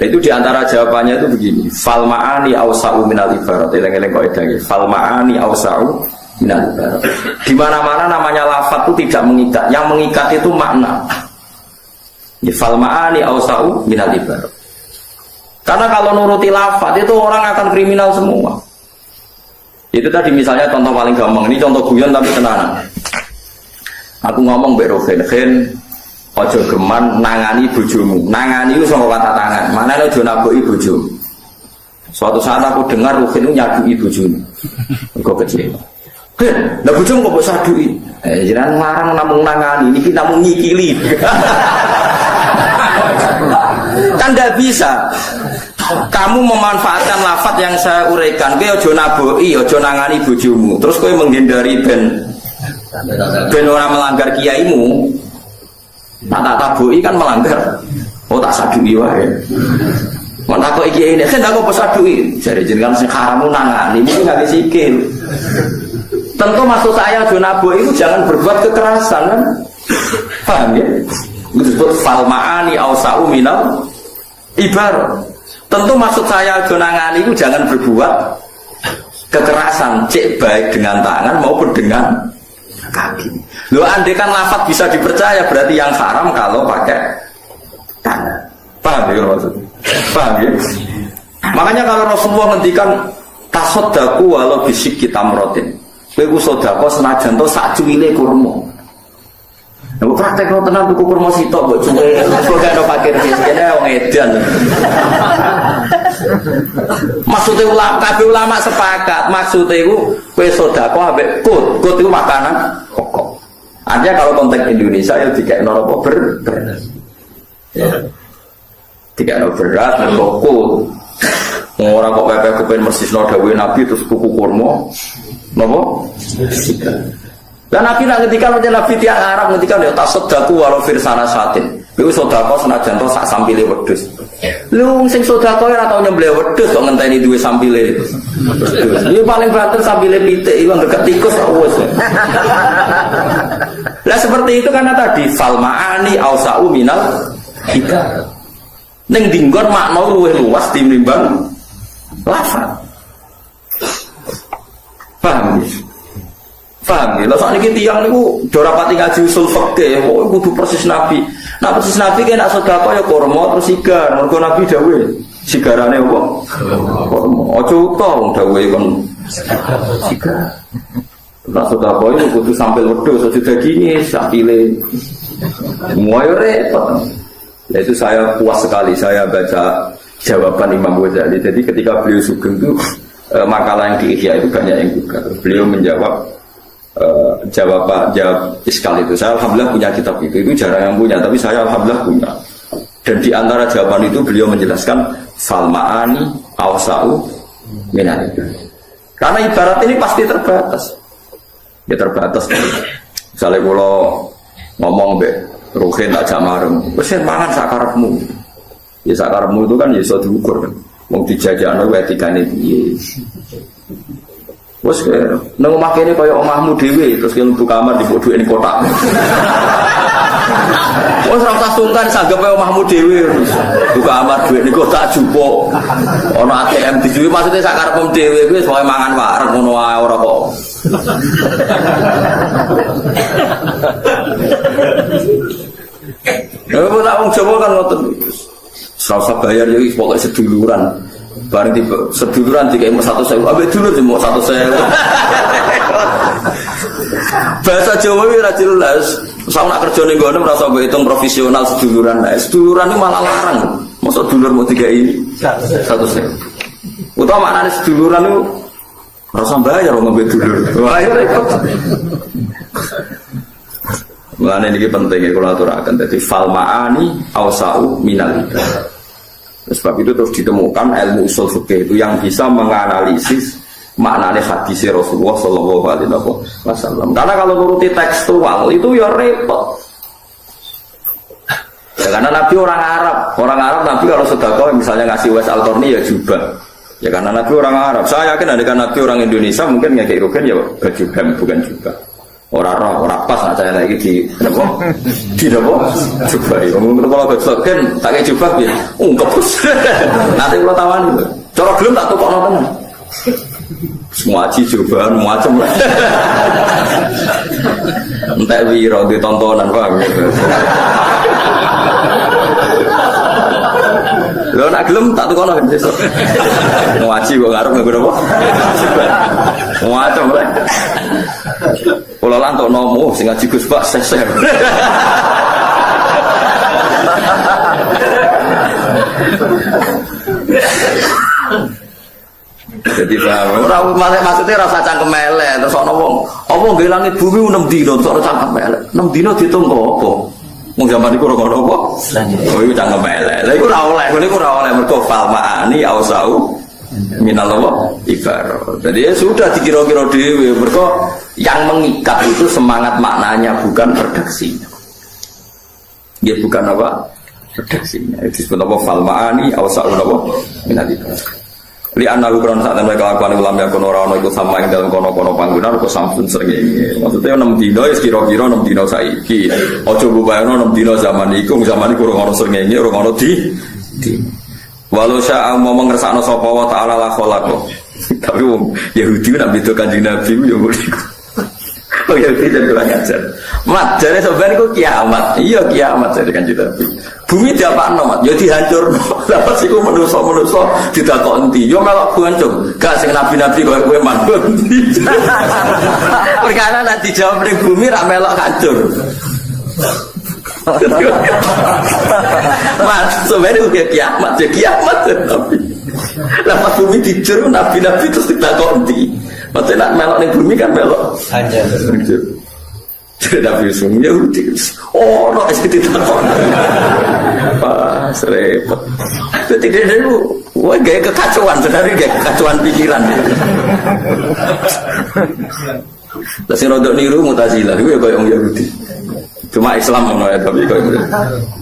S1: Itu diantara jawabannya itu begini. Fal ma'ani awsa'u minal ibarat. Eleng-eleng kok edangi. Fal ma'ani awsa'u minal ibarat. Di mana-mana namanya lafaz itu tidak mengikat. Yang mengikat itu makna. Fal ma'ani awsa'u minal ibarat. Karena kalau nuruti lafaz itu orang akan kriminal semua. Itu tadi misalnya contoh paling gampang. Ini contoh guyon tapi tenanan. Aku ngomong mbek Rogen, ojo geman nangani bojomu. Nangani itu sama kata tangan. Mana lo ojo naboki bojomu. Suatu saat aku dengar Ruhin itu nyadui bojomu. Kok kecil. Lah bojomu kok mbok sadui? Jenengan ngarang namung nangani, niki namung nyikili. Kan enggak bisa. Kamu memanfaatkan lafaz yang saya uraikan. Kowe ojo naboki, ojo nangani bojomu. Terus kowe menghindari ben orang melanggar kiaimu. Tak tabui kan melanggar. Oh tak sadui wae. Mau takut iki ini, kan aku pesadui. Jadi jenengan sing haramu nangani, ini nggak sikil. Tentu maksud saya Jonabu itu jangan berbuat kekerasan kan? Paham ya? Itu disebut fal ma'ani awsa'u minal ibarat. Tentu maksud saya Jonangani itu jangan berbuat kekerasan, cek baik dengan tangan maupun dengan kaki. Loh, andai kan lafaz bisa dipercaya, berarti yang haram kalau pakai tangan. Paham ya maksudnya? Paham ya? Makanya kalau Rasulullah ngendikan tasodaku walau bisik kita merotin, kowe sodako senajan to sak cuwile kurma. Nek praktek no tenan tuku kurma sitok mbok cuwe, kok gak ono fakir miskine wong edan. Maksudnya ulama sepakat, maksudnya itu kowe sodako ambek kut itu makanan pokok. Artinya kalau konteks Indonesia ya dikekno apa beras. Ya. Dikekno beras dan kut. Orang kok pepe kepen mersisno dawuhe Nabi terus tuku kurma. Napa? Dan Nabi nak ngendikan Nabi tiang Arab ngendikan ya tasaddaku walau firsana satin. Iku sedekah senajan to sak sampile wedhus. Lu sing sedekah ora tau nyembelih wedhus kok ngenteni duwe sampile. Ini paling banter sampile pitik iku deket tikus kok wis. Lah seperti itu karena tadi fal ma'ani ausa'u minal hikam. Ning dinggon makna luwih luas tinimbang lafaz. Paham ya? Paham ya? Lah sak niki tiyang niku do rapati ngaji usul fikih, kok kudu persis Nabi. Nah persis Nabi ki nek sedekah ya kurma terus sigar. Mergo Nabi dawuh, sigarane apa? Kurma. Aja uta wong dawuhe kon sigar. Nah sedekah itu kudu sampil wedhus, aja daginge, sapile. Semua yo repot. Nah, itu saya puas sekali saya baca jawaban Imam Ghazali. Jadi ketika beliau sugeng itu makalah yang di Ihya itu banyak yang juga. Beliau menjawab jawab iskal itu. Saya alhamdulillah punya kitab itu jarang yang punya, tapi saya alhamdulillah punya. Dan di antara jawaban itu beliau menjelaskan fal ma'ani awsa'u minal. Karena ibarat ini pasti terbatas. Ya terbatas. Misalnya kalau ngomong be ruhin tak jamarem, wis mangan sakarepmu. Ya sakarepmu itu kan ya iso diukur kan. Wong dijajakno etikane piye. Wes nang omah kene kaya omahmu dhewe terus ki mlebu kamar dibutuhe ning kotak. Wes ora usah sungkan sanggep omahmu dhewe terus buka kamar dhuwit ning kotak jupuk. Ana ATM dijuwi maksude sak karepmu dhewe kuwi pokoke mangan wareg ngono wae ora kok. Ya ora wong Jawa kan ngoten. Serasa bayar ya pokoke seduluran. Bareng di seduluran dikai 100.000, ambek dulur cuma 100.000. Bahasa Jawa iki ra jelas. Sak nak kerja ning ngene ora usah hitung profesional seduluran. Nah, seduluran itu malah larang. Mosok dulur mau dikai 100.000. Utawa maknane seduluran itu ora usah bayar wong ambek dulur. Wah, ya repot. Mulane niki penting kula aturaken. Dadi fal ma'ani ausa'u minal hikam. Sebab itu terus ditemukan ilmu usul fikih itu yang bisa menganalisis maknanya hadis Rasulullah Shallallahu Alaihi Wasallam. Karena kalau nuruti tekstual itu ya repot. Ya, karena Nabi orang Arab Nabi kalau sedekah misalnya ngasih Wes Al-Qarni ya jubah. Ya karena Nabi orang Arab. Saya yakin ada Nabi orang Indonesia mungkin nggak rugen ya baju hem bukan jubah. Orang pas nak saya lagi di apa? Di apa? Coba ya. Mungkin kalau kan tak kayak coba ya. Kepus. Nanti kalau tawan itu. Cara gelem tak tukok nonton. Semua aji cobaan macam lah. Entek wiro di tontonan paham gitu. Lo nak gelem tak tukok nonton besok. Ngaji kok ngarep nggo apa? Macam lah. Kalau lantok nomo, sing ngaji Gus Bak seser. Jadi orang maksudnya rasa cangkem elek, terus ana wong, apa nggih langit bumi 6 dina terus ana cangkem elek. 6 dina diitung apa? Wong zaman iku ora ono apa? Oh iku cangkem elek. Lah iku ora oleh, iku ora oleh mergo fal ma'ani ausau minal Allah ibarat. Jadi ya sudah dikira-kira dhewe mergo yang mengikat itu semangat maknanya bukan redaksinya. Ya bukan apa? Redaksinya. Itu disebut apa fal ma'ani ausau apa minal ibarat. Li analu kron saat mereka lakukan ulama yang kono rano itu sama yang dalam kono-kono panggungan kok samsun srengenge. Maksudnya 6 dino ya kira-kira 6 dino saiki. Aja bayangno 6 dino zaman iku ora ono srengenge, ora ono di. Walau syaa mau ngersakno sapa wa ta'ala la khalaqo. Tapi wong Yahudi nak beda Kanjeng Nabi yo ngono. Oh Yahudi dan kurang ajar. Mat jare sampean iku kiamat. Iya kiamat jare Kanjeng Nabi. Bumi diapakno mat, ya dihancurno. Lah pas iku manusa-manusa ditakok endi? Yo melok boncong. Gak sing nabi-nabi kowe mandut. Perkara nek dijawab ning bumi ra melok hancur. Mas, sebenarnya udah kiamat, ya kiamat tapi. Lepas bumi dijur, nabi-nabi terus ditakok endi? Maksudnya nak melok ning bumi kan melok hancur. Nabi Yusuf Yahudi. Oh, no, es ditakok. Pas repot. Jadi dia dulu, wah gaya kekacauan, sebenarnya gaya kekacauan pikiran. Lah sing rodok niru Mu'tazilah iku ya koyo wong Yahudi. Cuma Islam ngono ya tapi koyo.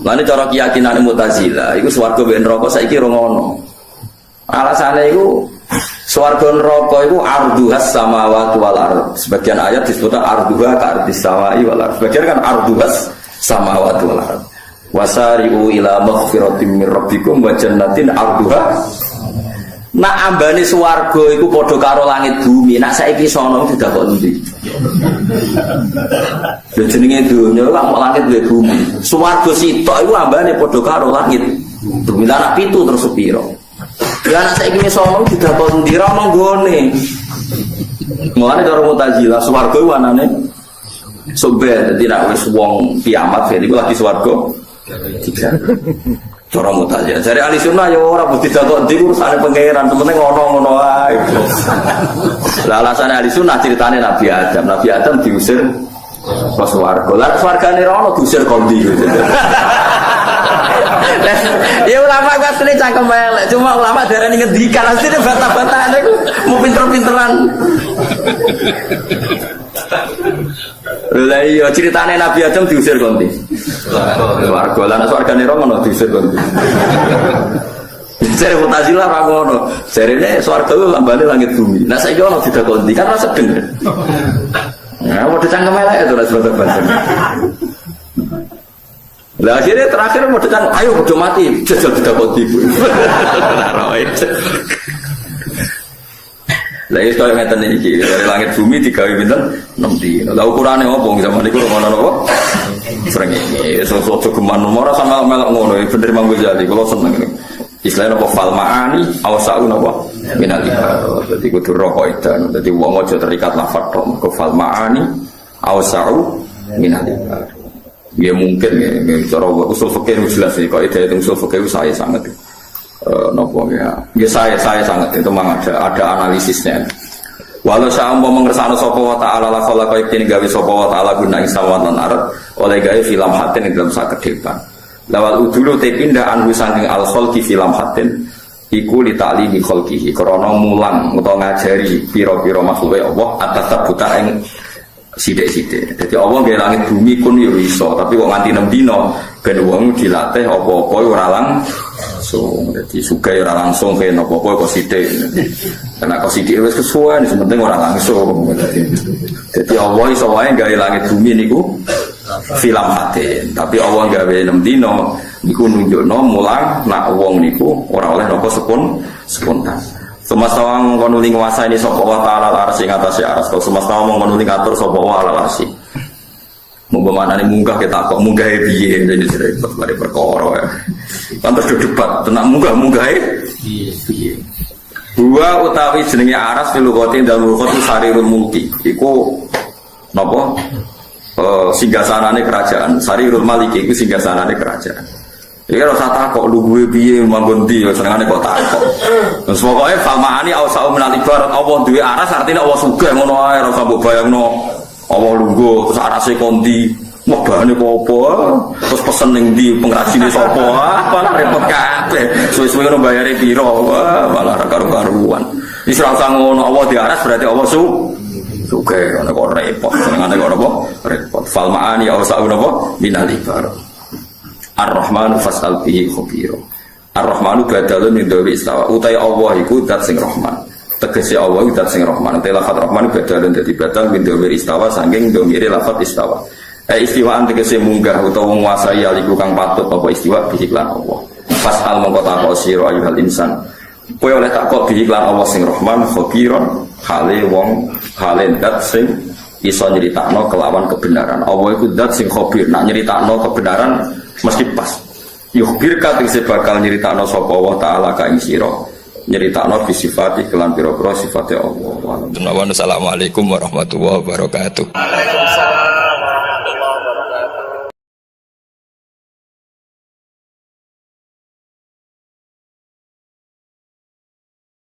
S1: Lane cara keyakinane Mu'tazilah iku swarga ben neraka saiki ora ngono. Alasane iku swarga neraka iku arduhas samawati wal ardh. Sebagian ayat disebut arduha ka ardis samai wal ardh. Sebagian kan arduhas samawati wal ardh. Wasari'u ila maghfiratin mir rabbikum wa jannatin arduha. Nak ambane swarga iku padha karo langit bumi. Nak saiki sono sudah kok endi? Lha jenenge dunya kok langit dhe bumi. Swarga sitok iku ambane padha karo langit bumi. Lah nak pitu terus sepiro? Ya nak saiki sono sudah kok endi ra monggone. Mulane cara Mu'tazilah swarga iku anane sobat dadi nek wis wong kiamat iku lagi swarga. Tiga. Cara Mu'tazilah. Jare ahli sunnah ya ora mesti dakok ndi urusane pangeran, temen ngono-ngono ae. Lah alasane ahli sunnah ceritane Nabi Adam. Nabi Adam diusir ke swarga. Lah swargane ora ono diusir kondi. Ya ulama kuwi asline cangkem elek, cuma ulama darani ngendikan asline bantah-bantahan iku mau pinter-pinteran. Lah iya ceritane Nabi Adam diusir kondi. Swarga lan swargane ora ono diusir kondi. Jare Mu'tazilah ra ngono. Jarene swarga ku lambane langit bumi. Nah saiki ono didakondi kan ora sedeng. Nah, mau dicangkem elek itu lah sebab-sebab. Lah akhirnya terakhir mau datang, ayo udah mati, jajal tidak konti. Lah itu yang ngeten iki dari langit bumi digawe pinten 6 dina. Lah ukurane opo zaman niku ngono napa? Srengenge sosok geman ora sama melok ngono bener Imam Ghazali kula seneng. Istilahnya apa fal ma'ani awsa'un apa minal ibadah. Dadi kudu roko edan. Dadi wong aja terikat lafaz tok. Fal ma'ani awsa'u minal ibadah. Ya mungkin ya cara usul fikih jelas sih kok ide usul fikih saya sangat nopo ya saya sangat itu memang ada analisisnya. Walau saya mau mengersano sapa wa ta'ala la khalaqa yakini gawe sapa wa ta'ala guna ing samawati lan ardh oleh gawe film hatin ing dalam sakedepan. Lawal udulu te pindah anhu saking al khalqi film hatin iku li ta'limi khalqihi krana mulang utawa ngajari pira-pira makhluke Allah atas tabuta ing sithik-sithik. Dadi Allah gawe langit bumi kun yo iso, tapi kok nganti 6 dina ben wong dilatih apa-apa ora langsung. Dadi sugih ora langsung ben apa-apa kok sithik. Karena kok sithik wis kesuwen, penting ora langsung. Dadi Allah iso wae gawe langit bumi niku film hatin, tapi Allah gawe 6 dina niku nunjukno mulang nak wong niku ora oleh napa spontan. Semesta wong kono ning nguasani sapa wa ta'ala arsy ing atase aras. Semesta wong kono ning atur sapa wa ala arsy. Monggo manane munggah ketakok munggahe piye dene repot bare perkara ya. Pantes debat tenan munggah-munggahe piye. Dua utawi jenenge aras filukotin dalam lukot sarirul mulki. Iku napa? Singgasanane kerajaan. Sarirul maliki iku singgasanane kerajaan. Iki ora usah takok luwe piye manggon ndi senengane kok takok. Terus pokoke falmaani ausau minal ibarat Allah duwe aras artine Allah sugih ngono ae ora usah mbok bayangno Allah lungguh terus arase kondi wabane apa terus pesen ning ndi pengrajine sapa malah repot kabeh suwe-suwe ngono bayare pira malah ora karo-karuan. Wis ora usah ngono Allah di aras berarti Allah sugih ngono kok repot senengane kok apa repot falmaani ausau napa minal ibarat. Ar-Rahmanu fas'al bihi khabira. Ar-Rahmanu badalun min dawi istawa. Utai Allah iku zat sing Rahman. Tegese Allah iku zat sing Rahman. Te lafaz Rahman badalun dadi badal min dawi istawa saking domire lafaz istawa. Istiwaan tegese munggah utawa nguasai aliku kang patut apa istiwa bihi lan Allah. Fas'al mongko takok sira ayyuhal insan. Kowe oleh takok bihi lan Allah sing Rahman khabiron hale wong hale zat sing iso nyeritakno kelawan kebenaran. Allah iku zat sing khabir. Nak nyeritakno kebenaran mesti pas. Yukhbirka tegese bakal nyeritakno sapa wa ta'ala ka ing sira. Nyeritakno bi sifati kelan pira-pira sifate Allah. Assalamualaikum warahmatullahi wabarakatuh.